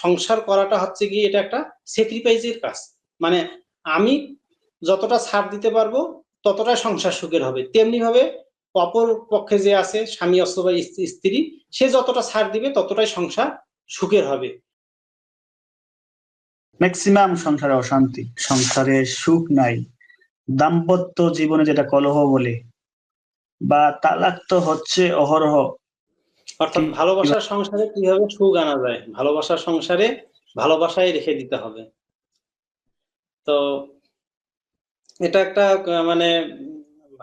সংসার করাটা হচ্ছে কি এটা একটা স্যাক্রিফাইসের কাজ। মানে আমি যতটা ছাড় দিতে পারবো ততটাই সংসার সুখের হবে। তেমনি ভাবে অপর পক্ষে যে আছে স্বামী অথবা স্ত্রী, সে যতটা ছাড় দিবে ততটাই সংসার সুখের হবে। ম্যাক্সিমাম সংসারে অশান্তি, সংসারে সুখ নাই, দাম্পত্য জীবনে যেটা কলহ বলে, বা তালাক তো হচ্ছে অহরহ। অর্থাৎ ভালোবাসার সংসারে কিভাবে সুখ আনা যায়, ভালোবাসার সংসারে ভালোবাসাই রেখে দিতে হবে। তো এটা একটা মানে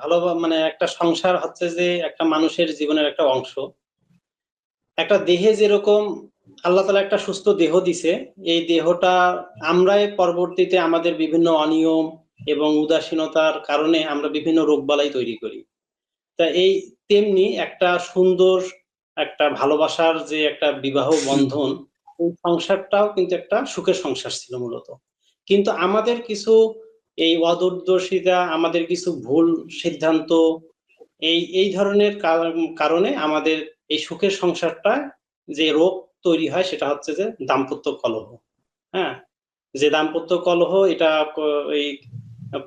ভালো মানে একটা সংসার হচ্ছে যে একটা মানুষের জীবনের একটা অংশ। একটা দেহে যেরকম আল্লাহ তাআলা একটা সুস্থ দেহ দিছে, এই দেহটা আমরাই পরবর্তীতে আমাদের বিভিন্ন অনিয়ম এবং উদাসীনতার কারণে আমরা বিভিন্ন রোগবালাই তৈরি করি। তা এই তেমনি একটা সুন্দর একটা ভালোবাসার যে একটা বিবাহ বন্ধন, এই সংসারটাও কিন্তু একটা সুখের সংসার ছিল মূলত। কিন্তু আমাদের কিছু এই অদূরদর্শিতা, আমাদের কিছু ভুল সিদ্ধান্ত, এই ধরনের কারণে আমাদের এই সুখের সংসারটা যে রোগ তৈরি হয় সেটা হচ্ছে যে দাম্পত্য কলহ। হ্যাঁ, যে দাম্পত্য কলহ এটা এই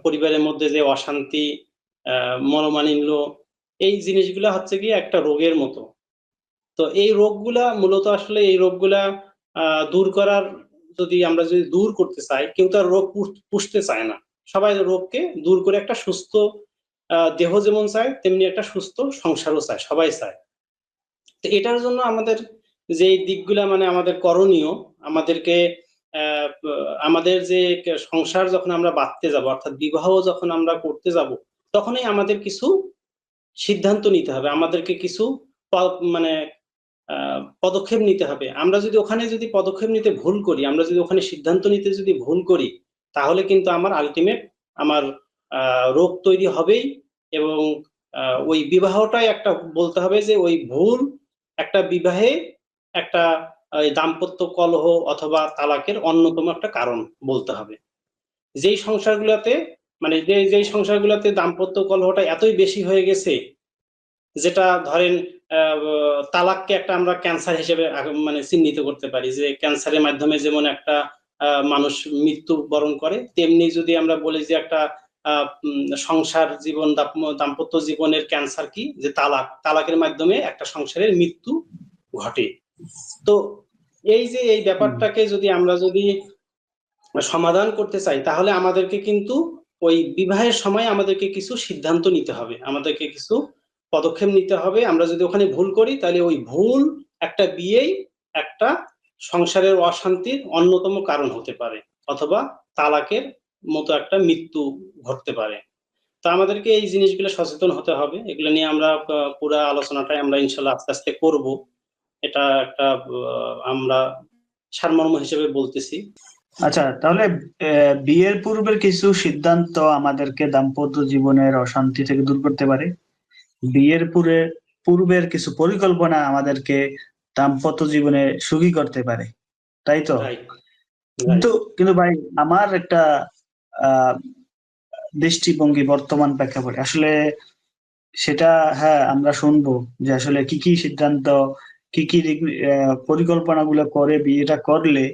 পরিবারের মধ্যে যে অশান্তি, মনোমালিন্য, এই জিনিসগুলা হচ্ছে কি একটা রোগের মতো। তো এই রোগগুলা মূলত আসলে এই রোগগুলা দূর করার, যদি আমরা যদি দূর করতে চাই, কেউ তো আর রোগ পুষতে চায় না। সবাই রোগকে দূর করে একটা সুস্থ দেহ যেমন চায় তেমনি একটা সুস্থ সংসারও চায়, সবাই চায়। তো এটার জন্য আমাদের যে দিকগুলা মানে আমাদের করণীয়, আমাদেরকে আমাদের যে সংসার যখন আমরা বাঁধতে যাব, অর্থাৎ বিবাহ যখন আমরা করতে যাব, তখনই আমাদের কিছু সিদ্ধান্ত নিতে হবে, আমাদেরকে কিছু মানে পদক্ষেপ নিতে হবে। আমরা যদি ওখানে যদি পদক্ষেপ নিতে ভুল করি, আমরা যদি ওখানে সিদ্ধান্ত নিতে যদি ভুল করি, তাহলে কিন্তু আমার আলটিমেট আমার রোগ তৈরি হবেই। এবং ওই বিবাহটাই একটা বলতে হবে যে ওই ভুল একটা বিবাহে একটা দাম্পত্য কলহ অথবা তালাকের অন্যতম একটা কারণ বলতে হবে। যেই সংসারগুলোতে মানে যেই সংসারগুলোতে দাম্পত্য কলহটা এতই বেশি হয়ে গেছে, যেটা ধরেন তালাককে একটা আমরা ক্যান্সার হিসেবে মানে চিহ্নিত করতে পারি, যে ক্যান্সারের মাধ্যমে যেমন একটা মানুষ মৃত্যু বরণ করে, তেমনি যদি আমরা বলি যে একটা সংসার জীবন দাম্পত্য জীবনের ক্যান্সার কি, যে তালাকের মাধ্যমে একটা সংসারের মৃত্যু ঘটে। তো এই যে এই ব্যাপারটাকে যদি আমরা যদি সমাধান করতে চাই, তাহলে আমাদেরকে কিন্তু ওই বিবাহের সময় আমাদেরকে কিছু সিদ্ধান্ত নিতে হবে, আমাদেরকে কিছু পদক্ষেপ নিতে হবে। আমরা যদি ওখানে ভুল করি, তাহলে ওই ভুল একটা বিয়েই একটা সংসারের অশান্তির অন্যতম কারণ হতে পারে, অথবা তালাকের মতো একটা মৃত্যু ঘটতে পারে। তো আমাদেরকে এই জিনিসগুলো সচেতন হতে হবে। এগুলো নিয়ে আমরা পুরো আলোচনাটাই আমরা ইনশাল্লাহ আস্তে আস্তে করব। এটা একটা আমরা সারমর্ম হিসেবে বলতেছি। আচ্ছা, তাহলে বিয়ের পূর্বের কিছু সিদ্ধান্ত আমাদেরকে দাম্পত্য জীবনের অশান্তি থেকে দূর করতে পারে। বিয়ের পূর্বের কিছু পরিকল্পনা আমাদেরকে দাম্পত্য জীবনে সুখী করতে পারে, তাই তো? কিন্তু কিন্তু ভাই, আমার একটা আহ দৃষ্টিভঙ্গি বর্তমান প্রেক্ষাপটে আসলে সেটা, হ্যাঁ, আমরা শুনবো যে আসলে কি কি সিদ্ধান্ত, কি কি পরিকল্পনাগুলো করে বিয়েটা করলে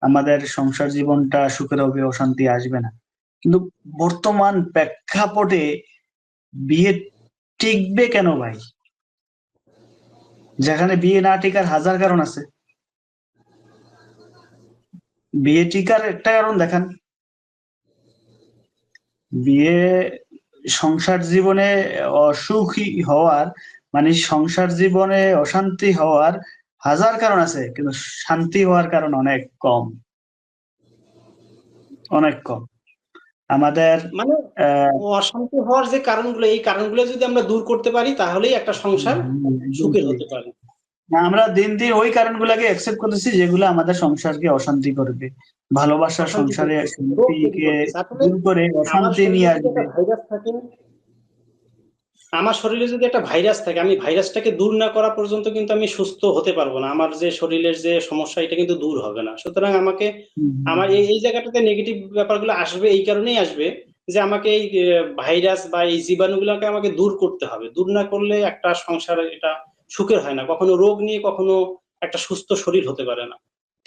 আমাদের সংসার জীবনটা সুখের হবে, অশান্তি আসবে না। কিন্তু বর্তমান প্রেক্ষাপটে বিয়ে টিকবে কেন ভাই? যেখানে বিয়ে না টিকার হাজার কারণ আছে, বিয়ে টিকার একটা কারণ দেখান। বিয়ে সংসার জীবনে অসুখী হওয়ার, মানে সংসার জীবনে অশান্তি হওয়ার হাজার কারণ আছে, কিন্তু শান্তি হওয়ার কারণ অনেক কম, অনেক কম। আমাদের মানে অশান্তি হওয়ার যে কারণগুলো, এই কারণগুলো যদি আমরা দূর করতে পারি, তাহলেই একটা সংসার সুখের হতে পারে। আমরা দিন দিন ওই কারণগুলোকে অ্যাকসেপ্ট করতেছি যেগুলো আমাদের সংসারকে অশান্তি করবে, ভালোবাসার সংসারে শান্তিকে দূর করে অশান্তি নিয়ে আসবে। আমার শরীরে যদি একটা ভাইরাস থাকে, আমি ভাইরাসটাকে দূর না করা পর্যন্ত কিন্তু আমি সুস্থ হতে পারবো না। আমার যে শরীরের যে সমস্যা, এটা কিন্তু দূর হবে না। সুতরাং আমাকে আমার এই জায়গাটাতে নেগেটিভ ব্যাপারগুলো আসবে, এই কারণেই আসবে যে আমাকে এই ভাইরাস বা এই জীবাণুগুলোকে আমাকে দূর করতে হবে। দূর না করলে একটা সংসারে এটা সুখের হয় না, কখনো রোগ নিয়ে কখনো একটা সুস্থ শরীর হতে পারে না।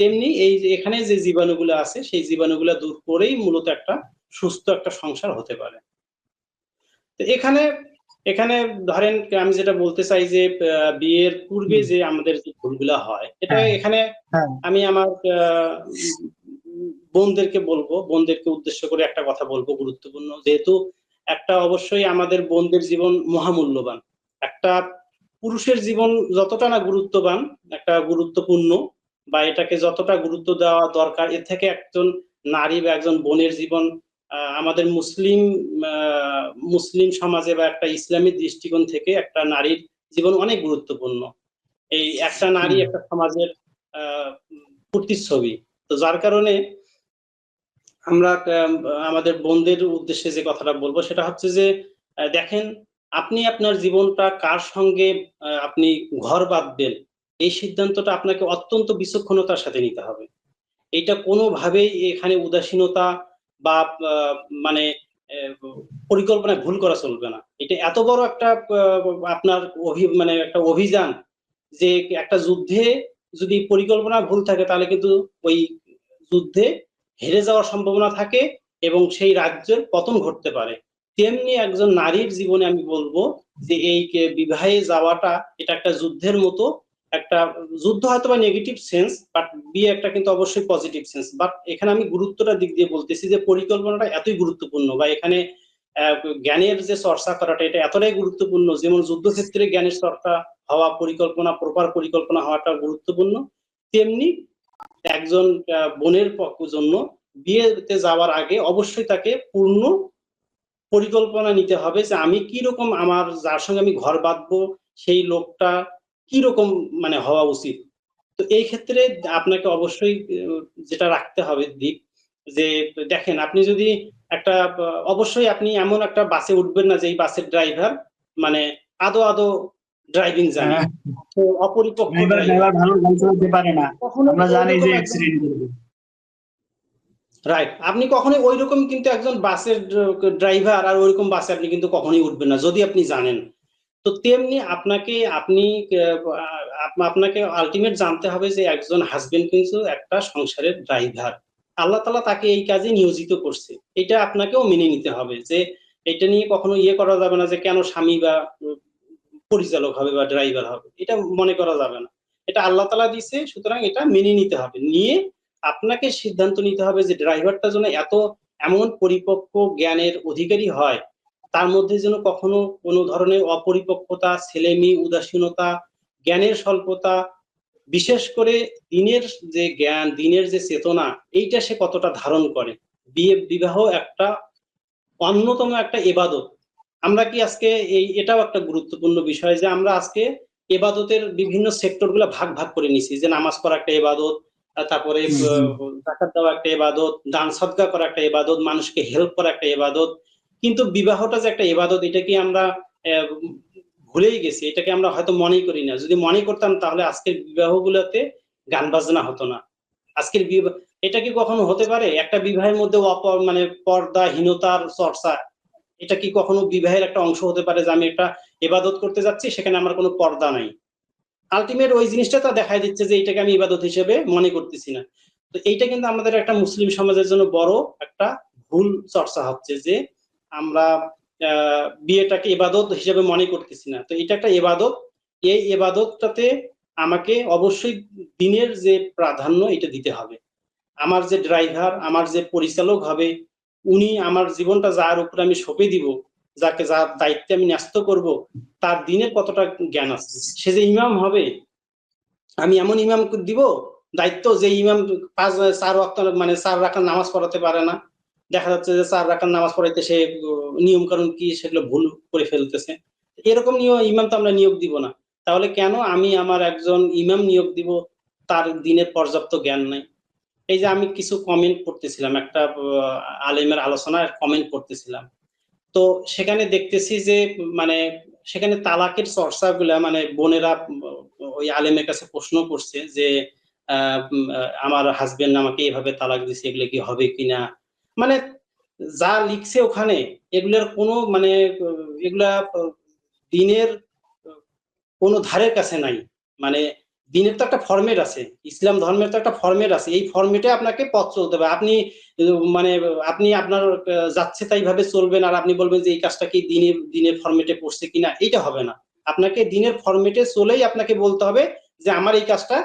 তেমনি এই যে এখানে যে জীবাণুগুলো আছে সেই জীবাণুগুলো দূর করেই মূলত একটা সুস্থ একটা সংসার হতে পারে। তো এখানে এখানে ধরেন আমি যেটা বলতে চাই যে বিয়ের পূর্বে হুম, যে আমাদের যে ভুলগুলা হয় এটা হ্যাঁ এখানে হ্যাঁ আমি আমার বোনদেরকে বলবো, বোনদেরকে উদ্দেশ্য করে একটা কথা বলবো গুরুত্বপূর্ণ। যেহেতু একটা অবশ্যই আমাদের বোনদের জীবন মহামূল্যবান। একটা পুরুষের জীবন যতটা না গুরুত্ববান, একটা গুরুত্বপূর্ণ বা এটাকে যতটা গুরুত্ব দেওয়া দরকার এর থেকে একজন নারী বা একজন বোনের জীবন আমাদের আ মুসলিম সমাজে বা একটা ইসলামী দৃষ্টিকোণ থেকে একটা নারীর জীবন অনেক গুরুত্বপূর্ণ। এই একটা নারী হুম, একটা সমাজের আ প্রতিচ্ছবি। তো যার কারণে আমরা আমাদের বোনদের উদ্দেশ্যে যে কথাটা বলব সেটা হচ্ছে যে দেখেন আপনি আপনার জীবনটা কার সঙ্গে আপনি ঘর বাঁধবেন এই সিদ্ধান্তটা আপনাকে অত্যন্ত বিচক্ষণতার সাথে নিতে হবে। এটা কোনোভাবেই এখানে উদাসীনতা বা আ মানে এ পরিকল্পনায় ভুল করা চলবে না। এটা এত বড় একটা আপনার মানে একটা অভিযান যে একটা যুদ্ধে যদি পরিকল্পনা ভুল থাকে তাহলে কিন্তু ওই যুদ্ধে হেরে যাওয়ার সম্ভাবনা থাকে এবং সেই রাজ্যের পতন ঘটতে পারে। তেমনি একজন নারীর জীবনে আমি বলব যে এই বিবাহে যাওয়াটা এটা একটা যুদ্ধের মতো একটা যুদ্ধ হয়তোবা নেগেটিভ সেন্স বাট বিয়ে একটা কিন্তু অবশ্যই পজিটিভ সেন্স। বাট এখানে আমি গুরুত্বটা দিক দিয়ে বলতেছি যে পরিকল্পনাটা এতই গুরুত্বপূর্ণ বা এখানে অ্যা জ্ঞানের যে চর্চা করাটা এটা এতটাই গুরুত্বপূর্ণ যেমন যুদ্ধক্ষেত্রে জ্ঞানের চর্চা হওয়া, পরিকল্পনা প্রপার পরিকল্পনা হওয়াটা গুরুত্বপূর্ণ। তেমনি একজন বোনের জন্য বিয়েতে যাওয়ার আগে অবশ্যই তাকে পূর্ণ পরিকল্পনা নিতে হবে যে আমি কিরকম আমার যার সঙ্গে আমি ঘর বাঁধবো সেই লোকটা কিরকম মানে হওয়া উচিত। তো এই ক্ষেত্রে আপনাকে অবশ্যই যেটা রাখতে হবে দিক যে দেখেন আপনি যদি একটা অবশ্যই আপনি এমন একটা বাসে উঠবেন না যে এই বাসের ড্রাইভার মানে আদো ড্রাইভিং জানে। হ্যাঁ তো অপরিপক্ক ড্রাইভার ড্রাইভার। ড্রাইভার ভালো গাড়ি চালাতে পারে না, কখনোই আমরা জানি যে ঐরকম একজন অ্যাক্সিডেন্ট করবে। রাইট। আপনি কখনোই ঐরকম কিন্তু একজন বাসের ড্রাইভার আর ওইরকম বাসে আপনি কিন্তু কখনোই উঠবেন না যদি আপনি জানেন। তো তেমনি আপনাকে আপনি আ আপনাকে আল্টিমেট জানতে হবে যে একজন হাসব্যান্ড কিন্তু একটা সংসারের ড্রাইভার। আল্লাহ তাআলা তাকে এই কাজে নিয়োজিত করছে। এটা আপনাকেও মেনে নিতে হবে যে এটা নিয়ে কখনো ইয়ে করা যাবে না যে কেন স্বামী বা পরিচালক হবে বা ড্রাইভার হবে। এটা মনে করা যাবে না। এটা আল্লাহ তাআলা দিছে সুতরাং এটা মেনে নিতে হবে। নিয়ে আপনাকে সিদ্ধান্ত নিতে হবে যে ড্রাইভারটা যেন এমন পরিপক্ক জ্ঞানের অধিকারী হয়, তার মধ্যে যেন কখনো কোনো ধরনের অপরিপক্কতা, ছেলেমি, উদাসীনতা, জ্ঞানের স্বল্পতা, বিশেষ করে দিনের যে জ্ঞান, দিনের যে চেতনা এইটা সে কতটা ধারণ করে। বিবাহ একটা অন্যতম একটা ইবাদত। আমরা কি আজকে এটাও একটা গুরুত্বপূর্ণ বিষয় যে আমরা আজকে ইবাদতের বিভিন্ন সেক্টর গুলা ভাগ করে নিছি। যে নামাজ পড়া একটা ইবাদত, তারপরে হুম, হুম। যাকাত দেওয়া একটা ইবাদত, দান সদকা করা একটা ইবাদত, মানুষকে হেল্প করা একটা ইবাদত। কিন্তু বিবাহটা যে একটা ইবাদত এটা কি আমরা অ্যা ভুলেই গেছি। এটাকে আমরা হয়তো মনেই করি না। যদি মনে করতাম তাহলে আজকের বিবাহগুলোতে গান বাজনা হতো না। আজকের এটা কি কখনো হতে পারে? একটা বিবাহের মধ্যে মানে পর্দাহীনতার চর্চা, এটা কি কখনো বিবাহের একটা অংশ হতে পারে যে আমি একটা ইবাদত করতে যাচ্ছি সেখানে আমার কোনো পর্দা নাই। আল্টিমেট ওই জিনিসটা তো দেখায় দিচ্ছে যে এইটাকে আমি ইবাদত হিসেবে মনে করতেছি না। তো এইটা কিন্তু আমাদের একটা মুসলিম সমাজের জন্য বড় একটা ভুল চর্চা হচ্ছে যে আমরা আ বিয়েটাকে ইবাদত হিসেবে মনে করতেছি না। তো এটা একটা ইবাদত। এই ইবাদতটাতে আমাকে অবশ্যই দিনের যে প্রাধান্য এটা দিতে হবে। আমার যে ড্রাইভার, আমার যে পরিচালক হবে, উনি আমার জীবনটা যার উপরে আমি সঁপে দিব, যার দায়িত্বে আমি ন্যস্ত করব, তার দিনের কতটা জ্ঞান আছে। সে যে ইমাম হবে, আমি এমন ইমাম দিব দায়িত্ব যে ইমাম ৪ ওয়াক্ত মানে ৪ রাকাত নামাজ পড়াতে পারে না। দেখা যাচ্ছে যে ৪ রাকাত নামাজ পড়াইতে সে নিয়ম-কানুন কি সেগুলো ভুল করে ফেলতেছে। এরকম ইমাম তো আমরা নিয়োগ দিব না। তাহলে কেন আমি আমার একজন ইমাম নিয়োগ দিব, তার দিনের পর্যাপ্ত জ্ঞান নাই? এই যে আমি কিছু কমেন্ট পড়তেছিলাম, একটা আলেমের আলোচনায় কমেন্ট পড়তেছিলাম। তো সেখানে দেখতেছি যে মানে সেখানে তালাকের চর্চাগুলা মানে বোনেরা ওই আলেমের কাছে প্রশ্ন করছে যে আ উম আ আমার হাসব্যান্ড আমাকে এভাবে তালাক দিছে, এগুলো কি হবে কিনা? মানে যা লিখছে ওখানে এগুলার কোনো মানে এগুলা দিনের কোনো ধারের কাছে নাই। মানে দিনের তো একটা ফরম্যাট আছে, ইসলাম ধর্মের তো একটা ফরম্যাট আছে, এই ফরম্যাটে আপনাকে পথ চলতে হবে। আপনি মানে আপনি আপনার যাচ্ছে তাই ভাবে চলবেন আর আপনি বলবেন যে এই কাজটা কি দিনের ফরম্যাটে পড়ছে কিনা, এইটা হবে না। আপনাকে দিনের ফরম্যাটে চলেই আপনাকে বলতে হবে যে আমার এই কাজটা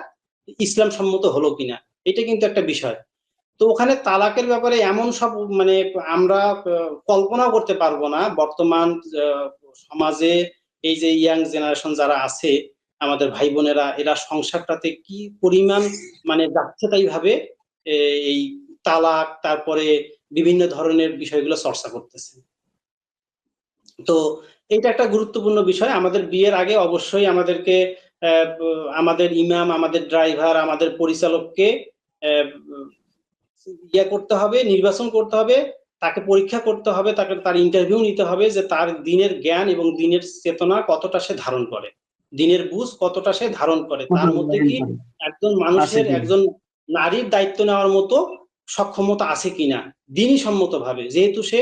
ইসলাম সম্মত হলো কিনা, এটা কিন্তু একটা বিষয়। তো ওখানে তালাকের ব্যাপারে এমন সব মানে আমরা কল্পনা করতে পারবো না বর্তমান সমাজে। এই যে ইয়াং জেনারেশন যারা আছে আমাদের ভাই বোনেরা, এরা সংসারটাতে কি পরিমাণ মানে যাচ্ছে তাই ভাবে এই তালাক, তারপরে বিভিন্ন ধরনের বিষয়গুলো চর্চা করতেছে। তো এটা একটা গুরুত্বপূর্ণ বিষয়। আমাদের বিয়ের আগে অবশ্যই আমাদেরকে আমাদের ইমাম, আমাদের ড্রাইভার, আমাদের পরিচালককে ইয়ে করতে হবে, নির্বাচন করতে হবে, তাকে পরীক্ষা করতে হবে, তাকে তার ইন্টারভিউ নিতে হবে যে তার দিনের জ্ঞান এবং দিনের চেতনা কতটা সে ধারণ করে, দিনের বুঝ কতটা সে ধারণ করে, তার মধ্যে কি একজন মানুষের, একজন নারীর দায়িত্ব নেওয়ার মতো সক্ষমতা আছে কিনা দিনই সম্মত ভাবে। যেহেতু সে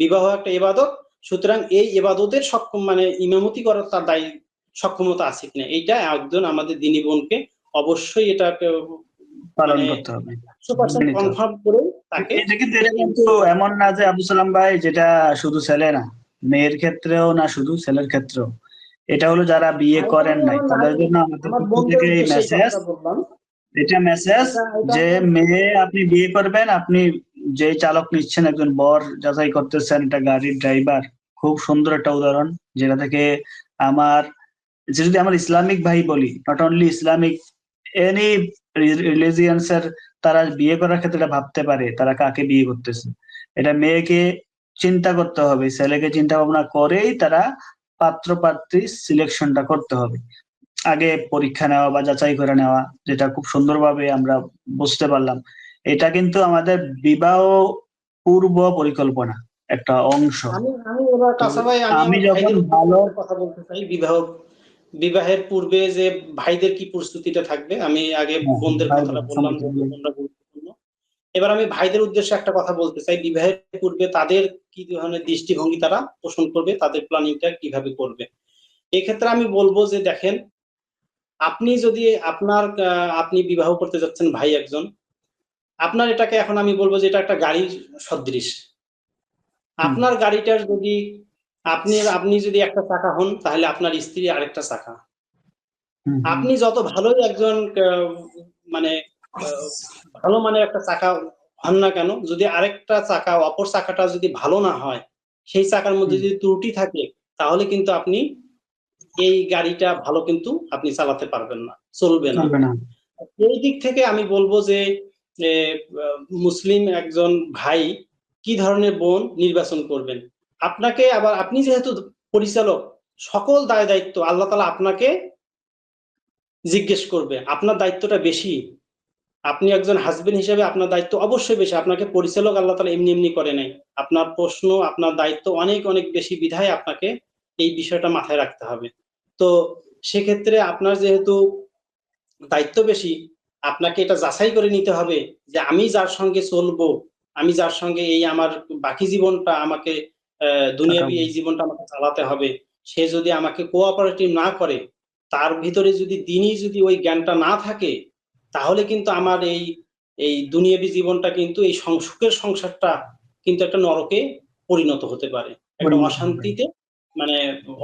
বিবাহ একটা ইবাদত, সুতরাং এই ইবাদতের সক্ষম মানে ইমামতি করার তার সক্ষমতা আছে কিনা, এইটা একজন আমাদের দিনী বোনকে অবশ্যই এটা পালন মানে করতে হবে। 100% কনফার্ম করে তাকে। এটা কিন্তু এমন না যে আবু সালাম ভাই, যেটা শুধু ছেলে না, মেয়ের ক্ষেত্রেও না, শুধু ছেলের ক্ষেত্রেও। এটা হলো যারা বিয়ে করেন নাই তাদের জন্য আমাদের পক্ষ থেকে এই মেসেজ, এটা মেসেজ যে মেয়ে আপনি বিয়ে করবেন, আপনি যে চালক নিচ্ছেন, একজন বর যাচাই করতেছেন, এটা গাড়ির ড্রাইভার, খুব সুন্দর একটা উদাহরণ যেটা থেকে আমার, যদি আমার ইসলামিক ভাই বলি, not only Islamic, any religions এর, তারা বিয়ে করার ক্ষেত্রে ভাবতে পারে তারা কাকে বিয়ে করতেছে। এটা মেয়েকে চিন্তা করতে হবে, ছেলেকে চিন্তা ভাবনা করেই তারা পাত্র পাত্রী সিলেকশনটা করতে হবে। আগে পরীক্ষা নেওয়া বা যাচাই করে নেওয়া, যেটা খুব সুন্দরভাবে আমরা বুঝতে পারলাম। এটা কিন্তু আমাদের বিবাহ পূর্ব পরিকল্পনা একটা অংশ। আমি এবার কাসা ভাই, আমি আমি আমার যখন ভাইদের ভালো কথা বলতে চাই। বিবাহের পূর্বে যে ভাইদের কি প্রস্তুতিটা থাকবে, আমি আগে বোনদের কথাটা বললাম যে বোনরা গুরুত্বপূর্ণ। এবার আমি ভাইদের উদ্দেশ্যে একটা কথা বলতে চাই, বিবাহের পূর্বে তাদের কি ধরনের দৃষ্টিভঙ্গি তারা পোষণ করবে, তাদের প্ল্যানিংটা কিভাবে করবে। এক্ষেত্রে আমি বলবো যে দেখেন, আপনি যদি আপনি বিবাহ করতে যাচ্ছেন ভাই একজন, আপনার এটাকে এখন আমি বলবো যে এটা একটা গাড়ির সদৃশ। আপনার গাড়িটার যদি আপনি যদি একটা চাকা হন, তাহলে আপনার স্ত্রী আরেকটা চাকা। আপনি যত ভালোই একজন মানে ভালো মানের একটা চাকা হন না কেন, যদি আরেকটা চাকা, অপর চাকাটা যদি ভালো না হয়, সেই চাকার মধ্যে যদি ত্রুটি থাকে, তাহলে কিন্তু আপনি এই গাড়িটা ভালো কিন্তু আপনি চালাতে পারবেন না, চলবে না। এই দিক থেকে আমি বলবো যে মুসলিম একজন ভাই কি ধরনের বোন নির্বাচন করবেন। আপনাকে আবার, আপনি যেহেতু পরিচালক, সকল দায় দায়িত্ব আল্লাহ তাআলা আপনাকে জিজ্ঞেস করবে, আপনার দায়িত্বটা বেশি। আপনি একজন হাজবেন্ড হিসেবে আপনার দায়িত্ব অবশ্যই বেশি। আপনাকে পরিচালক আল্লাহ তাআলা এমনি এমনি করে নাই। আপনার প্রশ্ন, আপনার দায়িত্ব অনেক অনেক বেশি বিধায় আপনাকে এই বিষয়টা মাথায় রাখতে হবে। তো সেক্ষেত্রে আপনার যেহেতু দায়িত্ব বেশি, আপনাকে এটা যাচাই করে নিতে হবে যে আমি যার সঙ্গে চলবো, আমি যার সঙ্গে এই আমার বাকি জীবনটা আমাকে দুনিয়াবি এই জীবনটা আমাকে চালাতে হবে, সে যদি আমাকে কোঅপারেটিভ না করে, তার ভিতরে যদি দিনই যদি ওই জ্ঞানটা না থাকে, তাহলে কিন্তু আমার এই দুনিয়াবি জীবনটা কিন্তু এই সুখের সংসারটা কিন্তু একটা নরকে পরিণত হতে পারে, একটা অশান্তিতে, মানে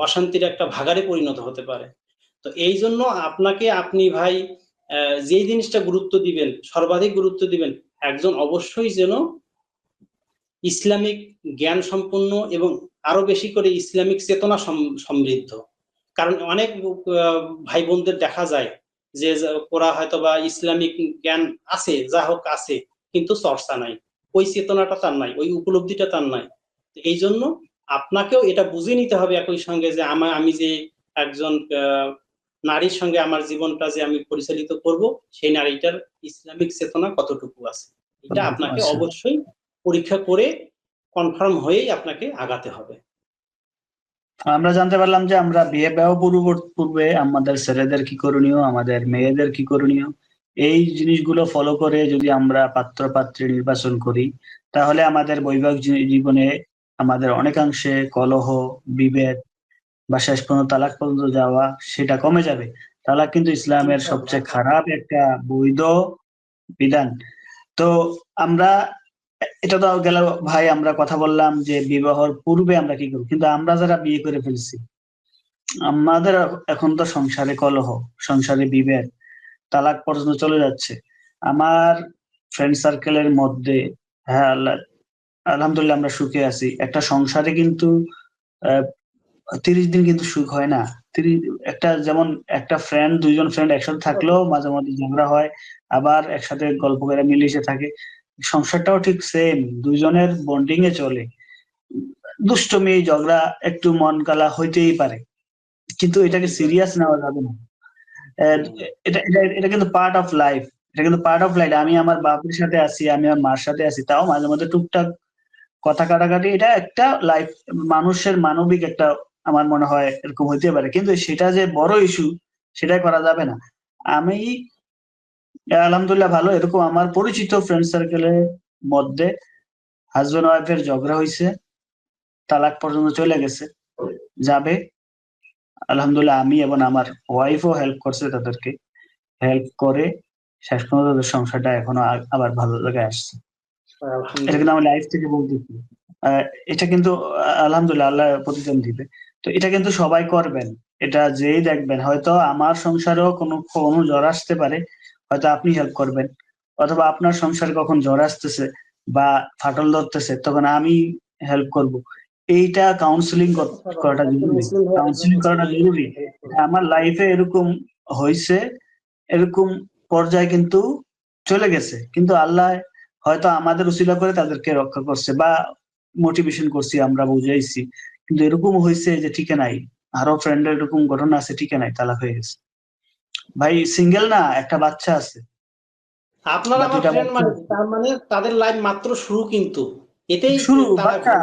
অশান্তির একটা ভাগাড়ে পরিণত হতে পারে। তো এই জন্য আপনাকে, আপনি ভাই যেই জিনিসটা গুরুত্ব দিবেন, সর্বাধিক গুরুত্ব দিবেন, একজন অবশ্যই যেন ইসলামিক জ্ঞান সম্পন্ন এবং আরো বেশি করে ইসলামিক চেতনা সমৃদ্ধ। কারণ অনেক ভাই বোনদের দেখা যায় যে ওরা হয়তো বা ইসলামিক জ্ঞান আছে, যা হোক আছে, কিন্তু চর্চা নাই, ওই চেতনাটা তার নাই, ওই উপলব্ধিটা তার নাই। এই জন্য আপনাকেও এটা বুঝে নিতে হবে একই সঙ্গে যে আমি যে একজন নারীর সঙ্গে আমার জীবনটা যে আমি পরিচালিত করব, সেই নারীটার ইসলামিক চেতনা কতটুকু আছে, এটা আপনাকে অবশ্যই পরীক্ষা করে কনফার্ম হয়েই আপনাকে আগাতে হবে। আমরা জানতে পারলাম যে আমরা বিয়ে পূর্বে আমাদের ছেলেদের কি করণীয়, আমাদের মেয়েদের কি করণীয়। এই জিনিসগুলো ফলো করে যদি আমরা পাত্র পাত্রী নির্বাচন করি, তাহলে আমাদের বৈবাহিক জীবনে আমাদের অনেকাংশে কলহ, বিভেদ বা শেষ পর্যন্ত তালাক পর্যন্ত যাওয়া, সেটা কমে যাবে। তালাক কিন্তু ইসলামের সবচেয়ে খারাপ একটা বৈধ বিধান। তো আমরা এটা তো গেল ভাই, আমরা কথা বললাম যে বিবাহর পূর্বে আমরা কি করব, কিন্তু আমরা যারা বিয়ে করে ফেলছি, আমাদের এখন তো সংসারে কলহ, সংসারে বিভেদ, তালাক পর্যন্ত চলে যাচ্ছে। আমার ফ্রেন্ড সার্কেলের মধ্যে, হ্যাঁ আল্লাহ আলহামদুলিল্লাহ আমরা সুখে আছি। একটা সংসারে কিন্তু 30 দিন কিন্তু সুখ হয় না। 30 একটা যেমন একটা ফ্রেন্ড, দুইজন ফ্রেন্ড একসাথে থাকলেও মাঝে মাঝে ঝগড়া হয়, আবার একসাথে গল্প করে মিলেমিশে থাকে। সংসারটাও ঠিক সেম, দুইজনের বন্ডিং এ চলে। দুষ্টমি ঝগড়া একটু মন কালা হইতেই পারে, কিন্তু এটাকে সিরিয়াস নেওয়া যাবে না। আহ, এটা এটা এটা কিন্তু পার্ট অফ লাইফ, এটা কিন্তু পার্ট অফ লাইফ। আমি আমার বাপের সাথে আছি, আমি আমার মার সাথে আছি, তাও মাঝে মাঝে টুকটাক কথা কাটাকাটি, এটা একটা লাইফ, মানুষের মানবিক একটা, আমার মনে হয় এরকম হইতে পারে, কিন্তু সেটা যে বড় ইস্যু সেটাই করা যাবে না। আমি আলহামদুলিল্লাহ ভালো, এরকম আমার পরিচিত ফ্রেন্ড সার্কেলের মধ্যে হাজবেন্ড ওয়াইফের ঝগড়া হয়েছে, তালাক পর্যন্ত চলে গেছে, যাবে। আলহামদুলিল্লাহ আমি এবং আমার ওয়াইফও হেল্প করছে, তাদেরকে হেল্প করে শেষ পর্যন্ত তাদের সংসারটা এখনো আবার ভালো জায়গায় আসছে। এটা কিন্তু আমি লাইফ থেকে বলতেছি। আহ, এটা কিন্তু আলহামদুলিল্লাহ আল্লাহ প্রতিদান দিবে। তো এটা কিন্তু সবাই করবেন, এটা যেই দেখবেন, হয়তো আমার সংসারেও কোনো কোনো ঝড় আসতে পারে, হয়তো আপনি হেল্প করবেন, অথবা আপনার সংসারে কখন ঝড় আসতেছে বা ফাটল ধরতেছে তখন আমি হেল্প করব। এইটা কাউন্সিলিং করাটা জরুরি, কাউন্সিলিং করাটা জরুরি। আমার লাইফে এরকম হয়েছে, এরকম পর্যায়ে কিন্তু চলে গেছে, কিন্তু আল্লাহ হয়তো আমাদের উসিলা করে তাদেরকে রক্ষা করছে বা মোটিভেশন করছি, আমরা বুঝাইছি। কিন্তু এরকম হয়েছে যে ঠিক নাই, আরো ফ্রেন্ডের এরকম ঘটনা আছে, ঠিক নাই তালাক হয়ে গেছে। ভাই সিঙ্গেল না, একটা বাচ্চা আছে, আপনার বা আমার দুইটা ফ্রেন্ড বাচ্চা মানে আছে। তার মানে তাদের লাইফ মাত্র শুরু, কিন্তু এতেই শুরু তারা বাচ্চা,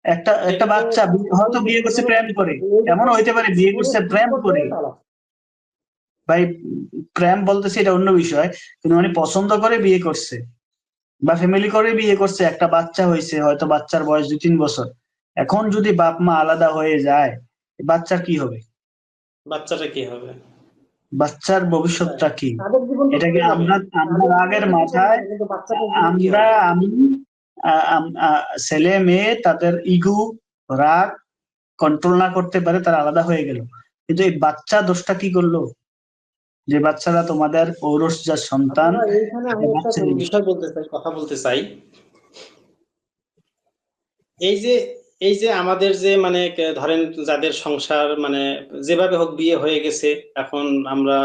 একটা একটা এটা তো বাচ্চা হয়তো বিয়ে করছে প্রেম করে, এমন হইতে পারে বিয়ে করছে প্রেম করে। ভাই প্রেম বলতেছি এটা অন্য বিষয়, কিন্তু মানে পছন্দ করে বিয়ে করছে বা ফ্যামিলি করে বিয়ে করছে, একটা বাচ্চা হয়েছে, হয়তো বাচ্চার বয়স 2-3 বছর। এখন যদি বাপ মা আলাদা হয়ে যায়, বাচ্চার কি হবে? বাচ্চাটা কি হবে? বাচ্চার ভবিষ্যৎটা কি? তাদের জীবন তো এটাকে চলে যাবে, আমরা আমরা তাদের রাগের জীবনটা তো চলে মাথায়, যাবে, কিন্তু বাচ্চাটার জীবন কি আমরা হবে? আমি ছেলে মেয়ে তাদের ইগো, রাগ কন্ট্রোল না করতে পারে, তারা আলাদা হয়ে গেল। কিন্তু এই বাচ্চা দোষটা কি করলো? যে বাচ্চারা তোমাদের ঔরস যা সন্তান, আপনারা এইখানে আমি এটা একটা বাচ্চা। বিষয় বলতে চাই, কথা বলতে চাই। এই যে এই যে আমাদের যে মানে ধরেন যাদের সংসার মানে যেভাবে হোক বিয়ে হয়ে গেছে, এখন আমরা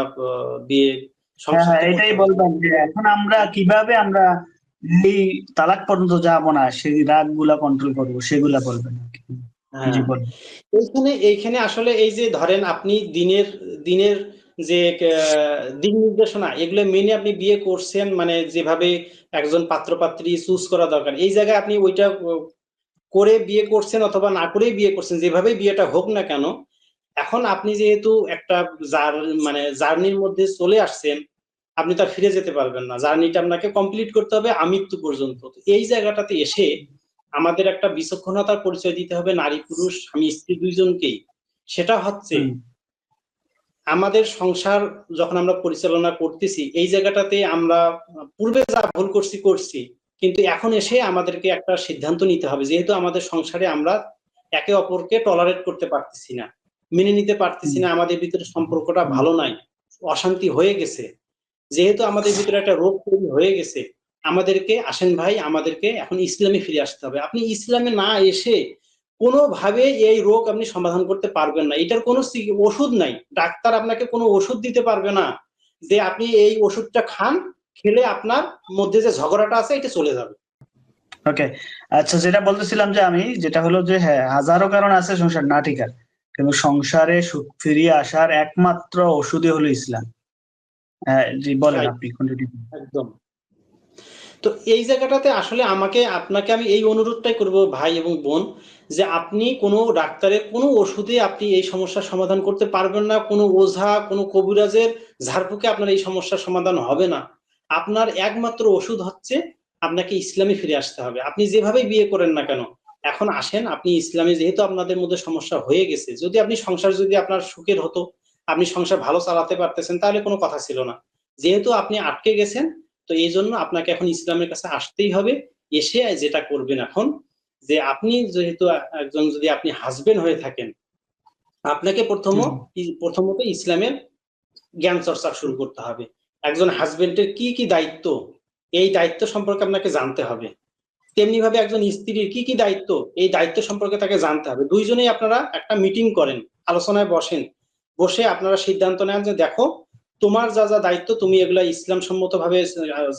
বিয়ে হ্যাঁ সংসার হ্যাঁ, তো করতে এটাই হবে। বলবেন যে এখন আমরা কিভাবে আমরা এই তালাক পর্যন্ত যাব না, সেই রাগ গুলা কন্ট্রোল করবো, সেগুলা বলবেন আর কি। জি হ্যাঁ, বলবেন। এইখানে আসলে এই যে ধরেন আপনি দিনের দিনের যে দিক নির্দেশনা এগুলো মেনে আপনি বিয়ে করছেন, মানে যেভাবে একজন পাত্রপাত্রী চুজ করা দরকার, এই জায়গায় আপনি ওইটা করে বিয়ে করছেন অথবা না করেই বিয়ে করছেন, যেভাবেই বিয়েটা হোক না কেন, এখন আপনি যেহেতু একটা মানে জার্নির মধ্যে চলে আসছেন, আপনি তো আর ফিরে যেতে পারবেন না, জার্নিটা আপনাকে কমপ্লিট করতে হবে আমৃত্যু পর্যন্ত। তো এই জায়গাটাতে এসে আমাদের একটা বিচক্ষণতার পরিচয় দিতে হবে নারী পুরুষ স্বামী স্ত্রী দুইজনকেই। সেটা হচ্ছে হুম আমাদের সংসার যখন আমরা পরিচালনা করতেছি, এই জায়গাটাতে আমরা পূর্বে যা ভুল করছি করছি, কিন্তু এখন এসে আমাদেরকে একটা সিদ্ধান্ত নিতে হবে, যেহেতু আমাদের সংসারে আমরা একে অপরকে টলারেট করতে পারতেছি না, মেনে নিতে পারতেছি হুম না, আমাদের ভিতরে সম্পর্কটা হুম ভালো নাই, অশান্তি হয়ে গেছে, যেহেতু আমাদের ভিতরে একটা রোগ তৈরি হয়ে গেছে, আমাদেরকে আসেন ভাই, আমাদেরকে এখন ইসলামে ফিরে আসতে হবে। আপনি ইসলামে না এসে কোনোভাবে এই রোগ আপনি সমাধান করতে পারবেন না, এটার কোনো ওষুধ নাই, ডাক্তার আপনাকে কোনো ওষুধ দিতে পারবে না যে আপনি এই ওষুধটা খান, খেলে আপনার মধ্যে যে ঝগড়াটা আছে এটা চলে যাবে। ওকে। আচ্ছা, যেটা বলতেছিলাম যে আমি যেটা হলো যে হ্যাঁ হাজারো কারণ আছে সংসার না টিকার, কিন্তু সংসারে সুখ ফিরিয়ে আসার একমাত্র ওষুধই হলো ইসলাম। হ্যাঁ জি বলেন, রাইট, আপনি কন্টিনিউ। একদম। তো এই জায়গাটাতে আসলে আমাকে আপনাকে আমি এই অনুরোধটাই করব ভাই এবং বোন, যে আপনি কোনো ডাক্তারের কোনো ওষুধে আপনি এই সমস্যার সমাধান করতে পারবেন না, কোনো ওঝা কোনো কবিরাজের ঝাড়ফুঁকে আপনার এই সমস্যার সমাধান হবে না। আপনার একমাত্র ওষুধ হচ্ছে আপনাকে ইসলামে ফিরে আসতে হবে, আপনি যেভাবেই বিয়ে করেন না কেন। এখন আসেন আপনি ইসলামে, যেহেতু আপনাদের মধ্যে সমস্যা হয়ে গেছে, যদি আপনি সংসার যদি আপনার সুখের হতো, আপনি সংসার ভালো চালাতে পারতেছেন, তাহলে কোনো কথা ছিল না। যেহেতু আপনি আটকে গেছেন, তো এই জন্য আপনাকে এখন ইসলামের কাছে আসতেই হবে। এসে যেটা করবেন এখন, যে আপনি যেহেতু একজন, যদি আপনি হাজবেন্ড হয়ে থাকেন, আপনাকে প্রথমত ইসলামের জ্ঞান চর্চা শুরু করতে হবে। একজন হাজবেন্ডের কি কি দায়িত্ব, এই দায়িত্ব সম্পর্কে আপনাকে জানতে হবে। তেমনি ভাবে একজন স্ত্রীর কি কি দায়িত্ব, এই দায়িত্ব সম্পর্কে তাকে জানতে হবে। দুইজনেই আপনারা একটা মিটিং করেন, আলোচনায় বসেন, বসে আপনারা সিদ্ধান্ত নেন যে দেখো, তোমার যা যা দায়িত্ব তুমি এগুলা ইসলাম সম্মত ভাবে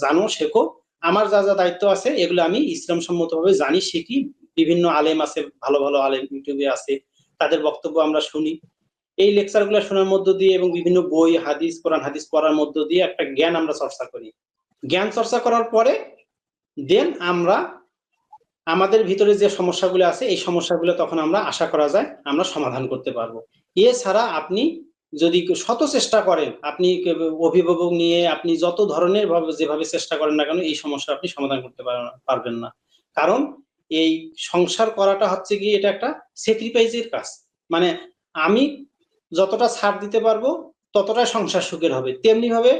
জানো, শেখো। আমার যা যা দায়িত্ব আছে এগুলো আমি ইসলাম সম্মত ভাবে জানি, শিখি। বিভিন্ন আলেম আছে, ভালো ভালো আলেম ইউটিউবে আছে, তাদের বক্তব্য আমরা শুনি। এই লেকচার গুলো শোনার মধ্য দিয়ে এবং বিভিন্ন বই, হাদিস, কোরআন হাদিস পড়ার মধ্য দিয়ে একটা জ্ঞান আমরা চর্চা করি। জ্ঞান চর্চা করার পরে দেন আমরা আমাদের ভিতরে যে সমস্যাগুলো আছে, এই সমস্যাগুলো তখন আমরা আশা করা যায় আমরা সমাধান করতে পারবো। এছাড়া আপনি যদি শত চেষ্টা করেন, আপনি অভিভাবক নিয়ে আপনি যত ধরনের ভাবে যেভাবে চেষ্টা করেন না কেন, এই সমস্যা আপনি সমাধান করতে পারবেন না। কারণ এই সংসার করাটা হচ্ছে কি, এটা একটা স্যাক্রিফাইসের কাজ। মানে আমি যতটা ছাড় দিতে পারবো ততটাই সংসার সুখের হবে। তেমনি ভাবে